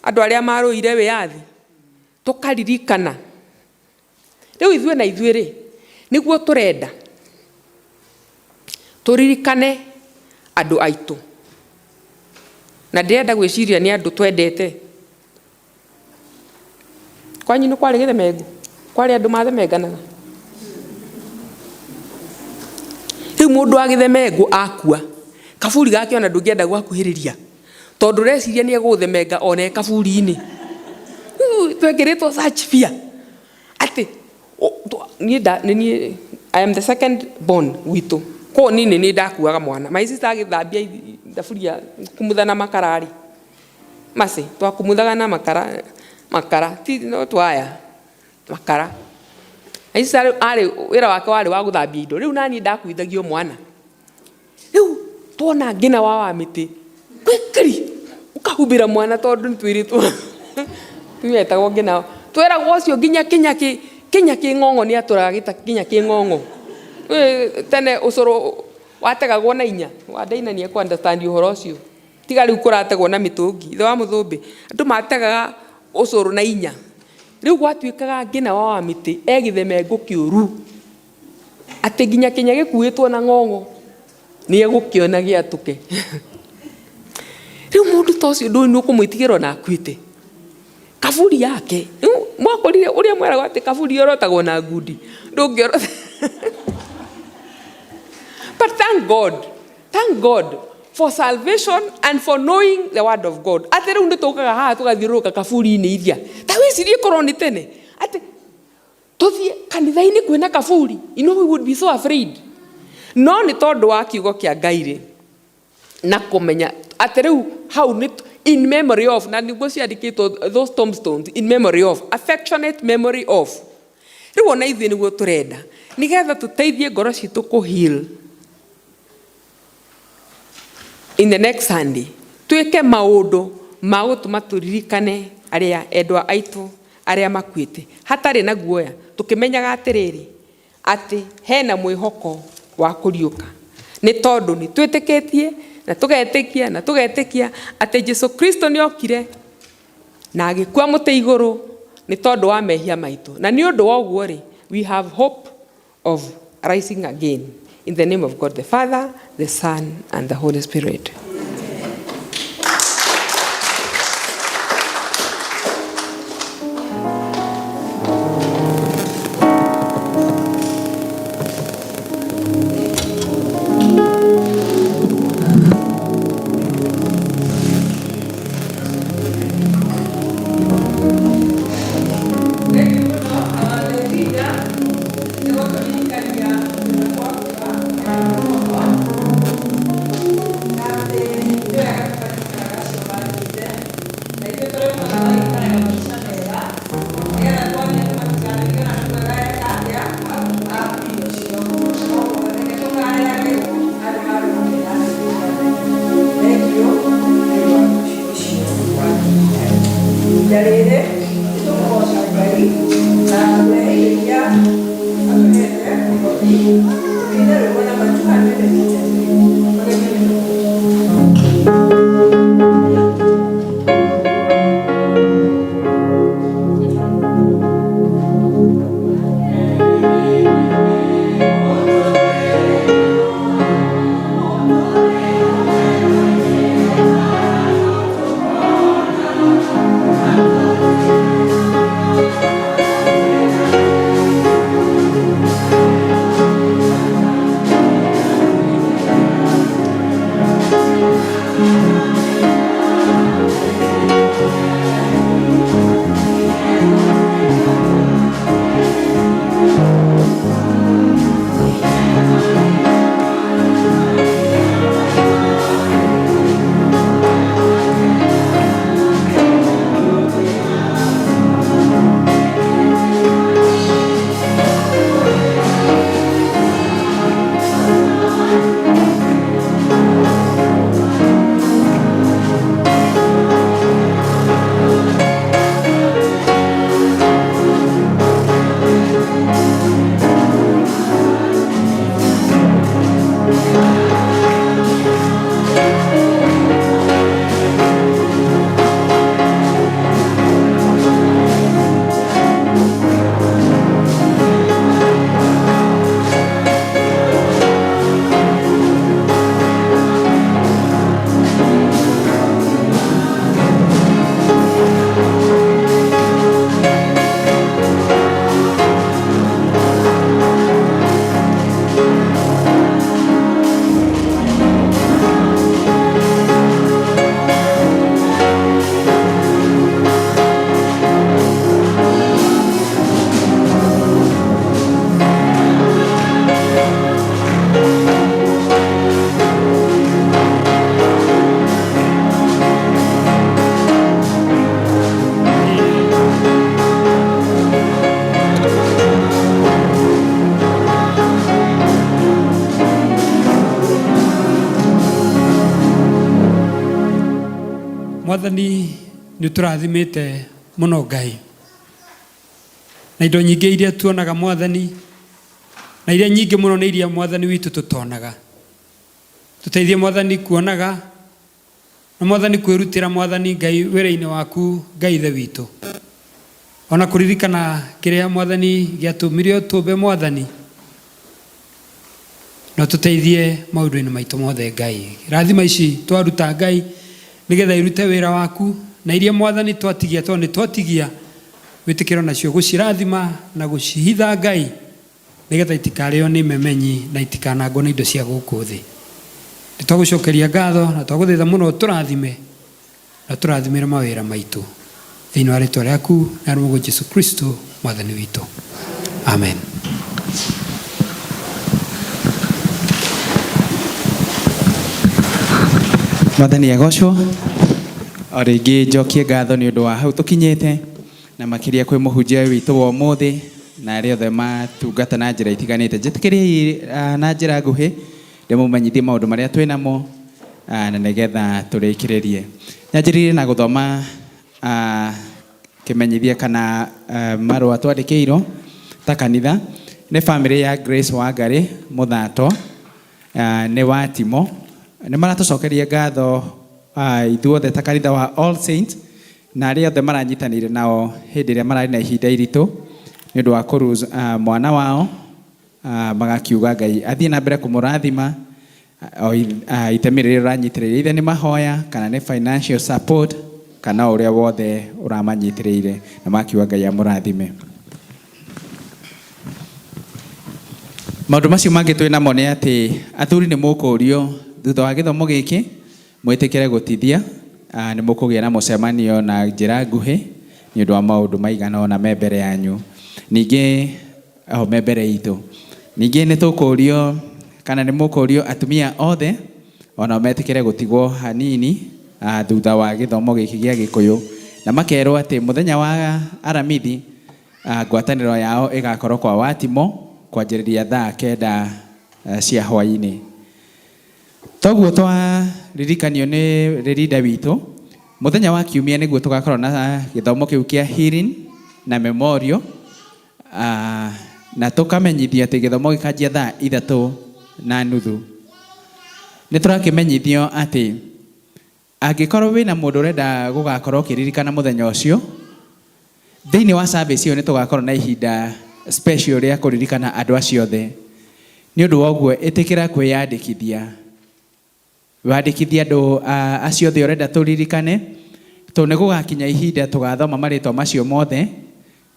andũ arĩa marũire wĩyathi tũkaririkana. Rĩu ithuĩ na ithuĩ rĩ nĩguo tũrenda tũririkane andũ aitũ na ndĩrenda gwĩciria nĩ andũ twendete. Kwanyu nĩ kwarĩ gĩthemengu, kwarĩ andũ mathemenganaga. Rĩu mũndũ wa gĩthemengu akua kaburi gake ona ndũngĩenda gwakuhĩrĩria tondũ reciria nĩ egũthemenga one kaburi-inĩ. Twekĩrĩtwo search fear atĩ I am the second born witũ ko nini nĩ ndakuaga mwana. My sister agĩthambia thaburia kumutha na makarari mase twakumuthaga na makara ti no twaya makara. My sister arĩ wĩra wake warĩ wa gũthambia indo. Rĩu nani ndakuithagio mwana. Rĩu tuona ngina wa mĩtĩ kwĩkĩri ũkahumbĩra mwana tondũ nĩ twĩrĩtwo twetagwo ngina twĩragwo ũcio nginya kinya kĩng'ong'o nĩ atũragĩta kinya kĩng'ong'o. Tene ũcũrũ wategagwo na inya wandaina nĩ ekũ understand ũhoro ũcio tiga rĩu kũrategwo na mĩtũngi. Ithe wa mũthũmbĩ andũ mategaga ũcũrũ na inya. Rĩu gwatuĩkaga ngina wa mĩtĩ egĩthemengu kĩũru atĩ nginya kinya gĩkuĩtwo na ng'ong'o nĩ egũkĩona gĩatũke. Rĩu mũndũ ta ũcio ndũĩ nĩ ũkũmwĩtigĩra na akuĩte kaburi yake. Mwakorire ũrĩa mweragwo atĩ kaburi yorotagwo na ngundi ndũngĩorota. But thank God thank God for salvation and for knowing the word of God. Ate rĩu nĩtũkaga haha tũgathiũrũrũka kaburi-inĩ iria. Ta wĩcirie korwo nĩ tene. Ate tũthiĩ kanitha-inĩ kwĩna kaburi. You know we would be so afraid. No nĩ tondũ wa kiugo kĩa Ngai rĩ. Na kũmenya ate rĩu hau nĩ in memory of, na nĩguo ciandĩkĩtwo those tombstones, in memory of, affectionate memory of. Rĩu ona ithuĩ nĩguo tũrenda. Nĩgetha tũteithie ngoro citũ kũ-heal. In the next Sunday, tuweke maũndũ ma gũtũma tũririkane arĩa endwa aitũ arĩa makuĩte hatarĩ na guoya, tũkĩmenyaga atĩrĩrĩ atĩ hena mwĩhoko wa kũriũka, nĩ tondũ nĩ twĩtĩkĩtie na tũgetĩkia atĩ Jesu Kristo nĩ okire na agĩkua mũtĩ igũrũ nĩ tondũ wa mehia maitũ, na nĩ ũndũ wa ũguo rĩ, we have hope of rising again. In the name of God the Father, the Son, and the Holy Spirit. Mwathani nĩ tũrathimĩte mũno Ngai, na indo nyingĩ iria tuonaga Mwathani, na iria nyingĩ mũno nĩ iria Mwathani witũ tũtonaga. Tũteithie Mwathani kuonaga, na Mwathani kwĩrutĩra Mwathani Ngai wĩra-inĩ waku Ngai Ithe witũ, ona kũririkana kĩrĩa Mwathani gĩatũmire tũmbe Mwathani, no tũteithie maũndũ-inĩ maitũ mothe Ngai. Rathima ici twaruta Ngai nĩgetha irute wĩra waku, na iria Mwathani twatigia tondũ nĩ twatigia wĩtĩkĩro nacio gũcirathima na gũcihitha Ngai, nĩgetha itikarĩo nĩ memenyi na itikanangwo nĩ indo cia gũkũ thĩ. Nitwagucokeria ngatho na twaguthaitha muno turathime na turathimire mawira maitu thiini wa ritwa riaku na rugo Jesu Kristo mwathani witu. Amen. Mwathani agocwo. O ringi njokie ngatho ni undu wa hau tukinyite na makiria kwi muhunjia witu wa umuthi na aria othe matungata na njira itiganite. Njitikirie na njira nguhi ndimumenyithie maundu maria twinamo na nigetha turikiririe. Nyanjiririe na guthoma kimenyithia kana marua twandikirwo ta kanitha ni family ya Grace Wangari Muthato ni wa Timo ni maratucokeria ngatho ithuothe ta kanitha wa All Saints na aria othe maranyitanire nao hindi iria marari na ihinda iritu ni undu wa kuruz mwana wao magakiuga Ngai athie na mbere kumurathima itemi rĩrĩa ũranyitĩrĩire ithe nĩ mahoya kana nĩ financial support kana ũrĩa wothe ũramanyitĩrĩire na makiuga Ngai amũrathime. Maũndũ macio mangĩ twĩ namo nĩ atĩ athuri nĩ mũkũrio thutha wa gĩthomo gĩkĩ mwĩtĩkĩre gũtithia nĩ mũkũgĩa na mũcemanio na njĩra nguhĩ nĩ ũndũ wa maũndũ maigana ona me mbere yanyu ningĩ me mbere itũ. Ningĩ nĩ tũkũrio kana nĩ mũkũrio atumia othe ona metĩkĩre gũtigwo hanini thutha wa gĩthomo gĩkĩ gĩa Gĩkũyũ na makerwo atĩ mũthenya wa aramithi ngwatanĩro yao ĩgakorwo kwa Watimo kwanjĩrĩria thaa 9 cia hwaĩ-inĩ. Toguo twaririkanio nĩ rĩrinda witũ mũthenya wa kiumia nĩguo tũgakorwo na gĩthomo kĩu kĩa healing na memorial na tũkamenyithio atĩ gĩthomo gĩkanjia thaa 3:30. Nĩ tũrakĩmenyithio atĩ angĩkorwo wĩna mũndũ ũrenda gũgakorwo ũkĩririkana mũthenya ũcio thĩinĩ wa service ĩyo nĩ tũgakorwo na ihinda special rĩa kũririkana andũ acio othe. Nĩ ũndũ wa ũguo ĩtĩkĩra kwĩyandĩkithia wandĩkithia andũ acio othe ũrenda tũririkane tondũ nĩ gũgakinya ihinda tũgathoma marĩtwa macio mothe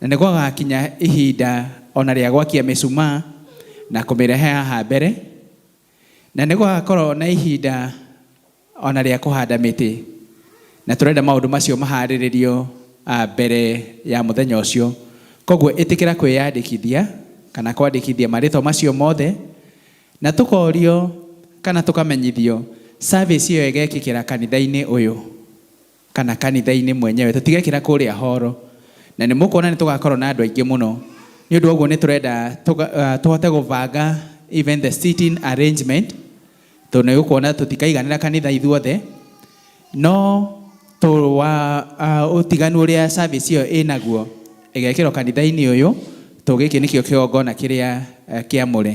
na nĩ gũgakinya ihinda ona rĩa gwakia mĩcumaa na kũmĩrehe haha mbere na nĩ gũgakorwo na ihinda ona rĩa kũhanda mĩtĩ na tũrenda maũndũ macio maharĩrĩrio mbere ya mũthenya ũcio. Koguo ĩtĩkĩra kwĩyandĩkithia kana kwandĩkithia marĩtwa macio mothe na tũkorio kana tũkamenyithio service ĩyo ĩgekĩkĩra kanitha-inĩ ũyũ kana kanitha-inĩ mwenyewe tũtigekĩra kũrĩa horo na nĩ mũkuona nĩ tũgakorwo na andũ aingĩ mũno. Nĩ ũndũ ũguo nĩ tũrenda tũhote gũbanga even the seating arrangement tondũ nĩ gũkuona tũtikaiganĩra kanitha ithuothe no ũtiganu ũrĩa service ĩyo ĩnaguo ĩgekĩrwo kanitha-inĩ ũyũ tondũ gĩkĩ nĩkĩo kĩgongona kĩrĩa kĩamũre.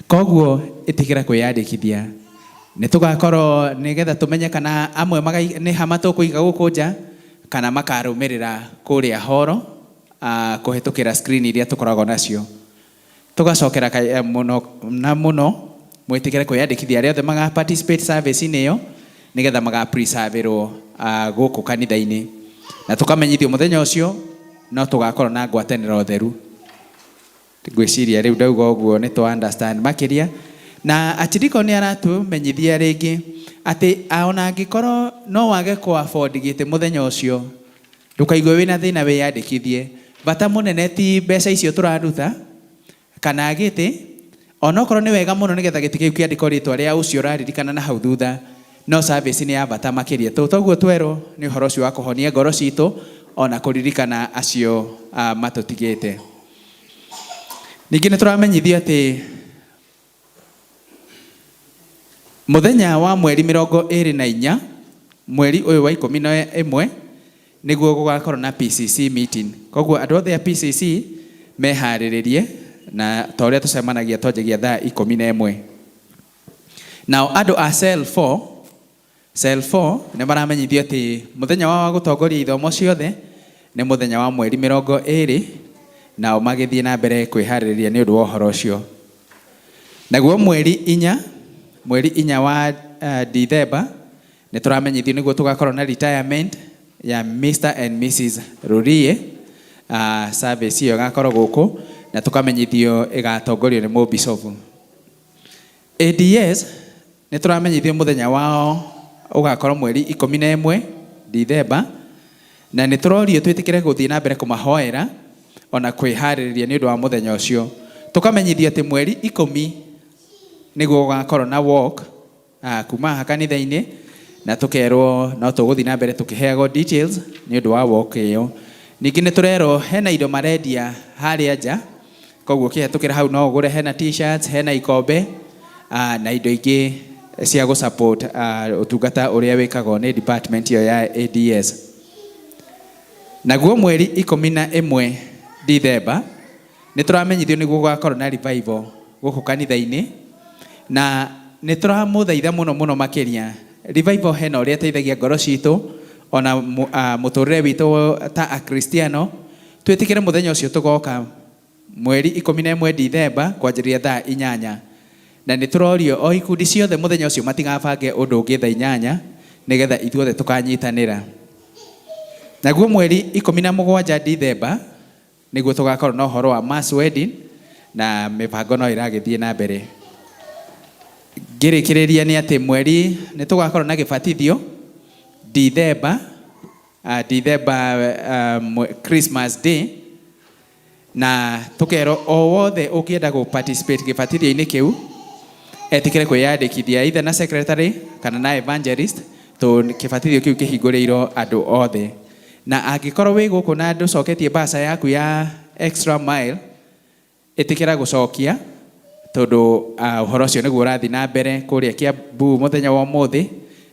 Koguo ĩtĩkĩra kwĩyandĩkithia nĩ tũgakorwo nĩgetha tũmenye kana amwe nĩ hama tũkũiga gũkũ nja kana makarũmĩrĩra kũrĩa horo kũhetũkĩra screen iria tũkoragwo nacio. Tũgacokera mũno na mũno mwĩtĩkĩre kwĩyandĩkithia arĩa othe maga participate service-inĩ ĩyo nĩgetha maga preserve-ĩrwo gũkũ kanitha-inĩ na tũkamenyithio mũthenya ũcio no tũgakorwo na ngwatanĩro theru. Ngwĩciria rĩu ndauga ũguo nĩ tũ understand makĩria na atiriko nĩ aratũmenyithia rĩngĩ atĩ ona angĩkorwo no wage kũ afford gĩtĩ mũthenya ũcio ndũkaigue wĩna thĩna wĩyandĩkithie. Bata mũnene ti mbeca icio tũraruta kana gĩtĩ ona okorwo nĩ wega mũno nĩgetha gĩtĩ kĩu kĩandĩkwo rĩtwa rĩa ũcio ũraririkana na hau thutha no service nĩ ya bata makĩria. Toguo twerwo nĩ ũhoro ũcio wa kũhonia ngoro citũ ona kũririkana acio matũtigĩte. Ningĩ nĩ tũramenyithio atĩ mũthenya wa mweri 24 mweri ũyũ wa 11 nĩguo gũgakorwo na PCC meeting. Koguo andũ othe a PCC meharĩrĩrie na ta ũrĩa tũcemanagia twanjagia thaa 11. Nao andũ a cell 4 nĩ maramenyithio atĩ mũthenya wa gũtongoria ithomo ciothe nĩ mũthenya wa mweri 20 nao magĩthiĩ na mbere kwĩharĩrĩria nĩ ũndũ wa ũhoro ũcio. Naguo mweri 4 wa December nĩ tũramenyithio nĩguo tũgakorwo na retirement ya Mr and Mrs Rurie. Service ĩyo ĩgakorwo gũkũ na tũkamenyithio ĩgatongorio nĩ mũbishofu. ADS nĩ tũramenyithio mũthenya wao ũgakorwo mweri 11 Dithemba, na nĩ tũrorio twĩtĩkĩre gũthiĩ na mbere kũmahoera ona kwĩharĩrĩria nĩ ũndũ wa mũthenya ũcio. Tũkamenyithio atĩ mweri 10 nĩguo ũgakorwo na walk kuma kanitha-inĩ, na tũkerwo no tũgũthiĩ na mbere tũkĩheagwo details nĩ ũndũ wa walk ĩyo. Ningĩ nĩ tũrerwo hena indo marendia harĩa nja, koguo ũkĩhetũkĩra hau no ũgũre, hena t-shirts, hena ikombe na indo ingĩ cia gũsupport ũtungata ũrĩa wĩkagwo nĩ department ĩyo ya ADS. Naguo mweri 11 Dithemba nĩ tũramenyithio nĩguo gũgakorwo na revival gũkũ kanitha-inĩ, na nĩ tũramũthaitha mũno makĩria. Revival hena ũrĩa teithagia ngoro citũ ona mũtũrĩre witũ ta akristiano. Twĩtĩkĩre mũthenya ũcio tũgoka mweri 11 Dithemba kwanjĩrĩria thaa 8, na nĩ tũrorio o ikundi ciothe mũthenya ũcio matigabange ũndũ ũngĩ thaa 8 nĩgetha ithuothe tũkanyitanĩra. Naguo mweri 17 Dithemba nĩguo tũgakorwo na ũhoro wa mass wedding, na mĩbango no ĩragĩthiĩ na mbere. Ngĩrĩkĩrĩria nĩ atĩ mweri nĩ tũgakorwo na gĩbatithio Dithemba, Christmas Day, na tũkerwo o wothe ũngĩenda gũ participate gĩbatithio-inĩ kĩu etĩkĩre kwĩyandĩkithia either na secretary kana na evangelist, to gĩbatithio kĩu kĩhingũrĩirwo andũ othe. Na angĩkorwo wĩ gũkũ na ndũcoketie mbaca yaku ya extra mile, ĩtĩkĩra gũcokia, tondũ ũhoro ũcio nĩguo ũrathiĩ na mbere kũrĩa Kiambu mũthenya wa ũmũthĩ,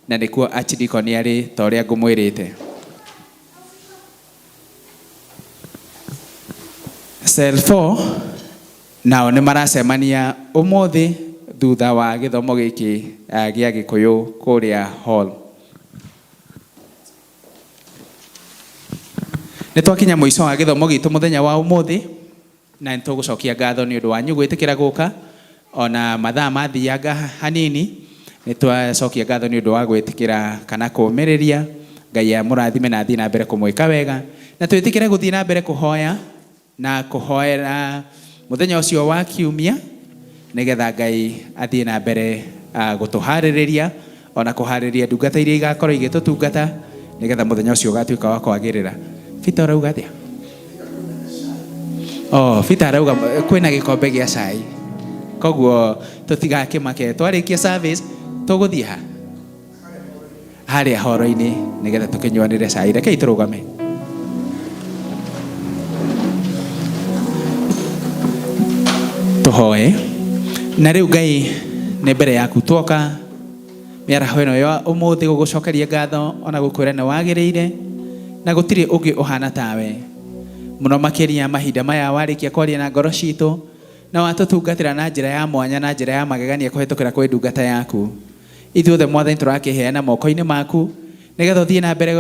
na nĩkuo archdeacon arĩ ta ũrĩa ngũmwĩrĩte. Cell 4 nao nĩ maracemania ũmũthĩ thutha wa gĩthomo gĩkĩ gĩa Gĩkũyũ kũrĩa hall. Nĩ twakinya mũico wa gĩthomo gitũ mũthenya wa ũmũthĩ, na nĩ tũgũcokia ngatho nĩ ũndũ wanyu gwĩtĩkĩra gũka, ona mathaa mathianga hanini. Nĩ twacokia ngatho nĩ ũndũ wa gwĩtĩkĩra kana kũũmĩrĩria. Ngai amũrathime na athiĩ na mbere kũmwĩka wega, na twĩtĩkĩre gũthiĩ na mbere kũhoya na kũhoera mũthenya ũcio wa Kiumia, nĩgetha Ngai athiĩ na mbere gũtũharĩrĩria ona kũharĩria ndungata iria igakorwo igĩtũtungata, nĩgetha mũthenya ũcio ũgatuĩka wa kwagĩrĩra. Peter arauga atĩa? Peter arauga kwĩna gĩkombe gĩa cai, koguo tũtigakĩmake. Twarĩkia service tũgũthiĩ harĩa horo-inĩ nĩgetha tũkĩnyuanĩre cai. Rekei tũrũgame. Tũhoe. Na rĩu Ngai nĩ mbere yaku tuoka mĩaraho ĩno ya ũmũthĩ gũgũcokeria ngatho ona gũkwĩra nĩ wagĩrĩire, na gũtirĩ ũngĩ ũhana tawe. Mũno makĩria mahinda maya warĩkia kwaria na ngoro citũ, na watũtungatĩra na njĩra ya mwanya na njĩra ya magegania kũhetũkĩra kwĩ ndungata yaku. Ithuothe Mwathani tũrakĩheana moko-inĩ maku, nĩgetha ũthiĩ na mbere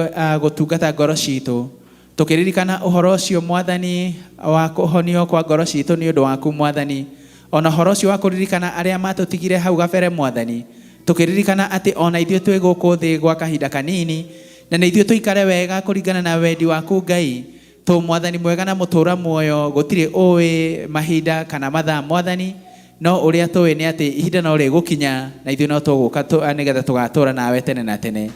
gũtungata ngoro citũ, tũkĩririkana ũhoro ũcio Mwathani wa kũhonio kwa ngoro citũ nĩ ũndũ waku Mwathani, ona ũhoro ũcio wa kũririkana arĩa matũtigire hau gabere Mwathani, tũkĩririkana atĩ ona ithuĩ twĩ gũkũ thĩ gwa kahinda kanini, na nĩ ithuĩ tũikare wega kũringana na wendi waku Ngai. To Mwathani mwega na mũtũra muoyo, gũtirĩ ũĩ mahinda kana mathaa Mwathani, no ũrĩa tũĩ nĩ atĩ ihinda no rĩgũkinya na ithuĩ no tũgũka nĩgetha tũgatũra nawe tene na tene.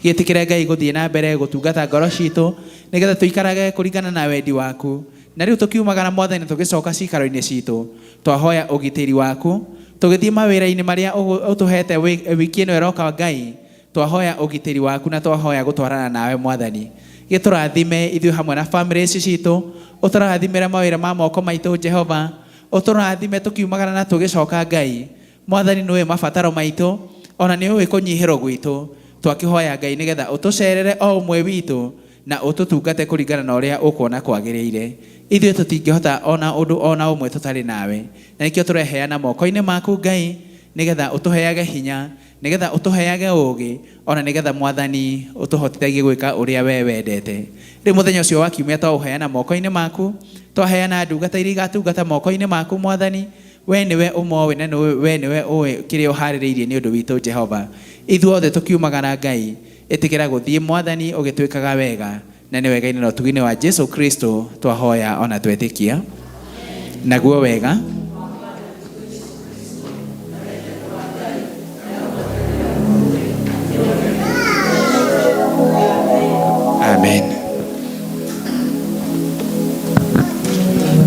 Gĩtĩkĩre Ngai gũthiĩ na mbere gũtungata ngoro citũ, nĩgetha tũikarage kũringana na wendi waku. Na rĩu tũkiumagara Mwathani tũgĩcoka cikaro-inĩ citũ, twahoya ũgitĩri waku, tũgĩthiĩ mawĩra-inĩ marĩa ũtũhete wiki ĩno ĩroka Ngai, twahoya ũgitĩri waku na twahoya gũtwarana nawe Mwathani. Gĩtũrathime ithuĩ hamwe na families citũ, ũtũrathimĩre mawĩra ma moko maitũ Jehova, ũtũrathime tũkiumagara na tũgĩcoka Ngai. Mwathani nĩwe mabataro maitũ, ona nĩwe kũnyihĩrwo gwitũ. Twakĩhoya Ngai nĩgetha ũtũcerere o ũmwe witũ na ũtũtungate kũringana na ũrĩa ũkuona kwagĩrĩire. Ithuĩ tũtingĩhota ona ũndũ ona ũmwe tũtarĩ nawe, na nĩkĩo tũreheana moko-inĩ maku Ngai, nĩgetha ũtũheage hinya, nĩgetha ũtũheage ũũgĩ, ona nĩgetha Mwathani ũtũhotithagie gwĩka ũrĩa we wendete. Rĩu mũthenya ũcio wa Kiumia twaũheana moko-inĩ maku, twaheana ndungata iria igatungata moko-inĩ maku Mwathani. We nĩwe ũmoĩ na we nĩwe ũĩ kĩrĩa ũharĩrĩirie nĩ ũndũ witũ Jehova. Ithuothe tũkiumagara Ngai, ĩtĩkĩra gũthiĩ Mwathani ũgĩtwĩkaga wega, na nĩ wega-inĩ na ũtugi-inĩ wa Jesu Kristo twahoya ona twetĩkia. Naguo wega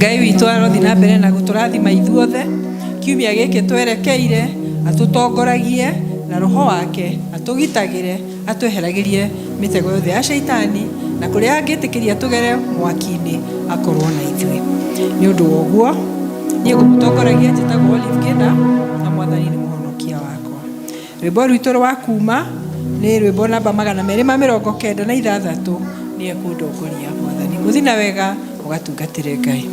Ngai witũ arothi na mbere na gũtũrathima ithuothe kiumia gĩkĩ twerekeire, atutongoragie na roho wake atugitagire, atweheragĩrie mitego yothe ya shaitani, na kũrĩa angĩtĩkĩria tũgere mwaki-inĩ akorwo na ithuĩ. Nĩ ũndũ wa ũguo niĩ ngũmũtongoragia njĩtagwo Olive Kĩnda, na Mwathani nĩ mũhonokia wakwa. Rwĩmbo rwitũ rwa kuma nĩ rwĩmbo namba 296 nĩ ekũndongoria Mwathani. Mũthi na wega ũgatungatĩre Ngai.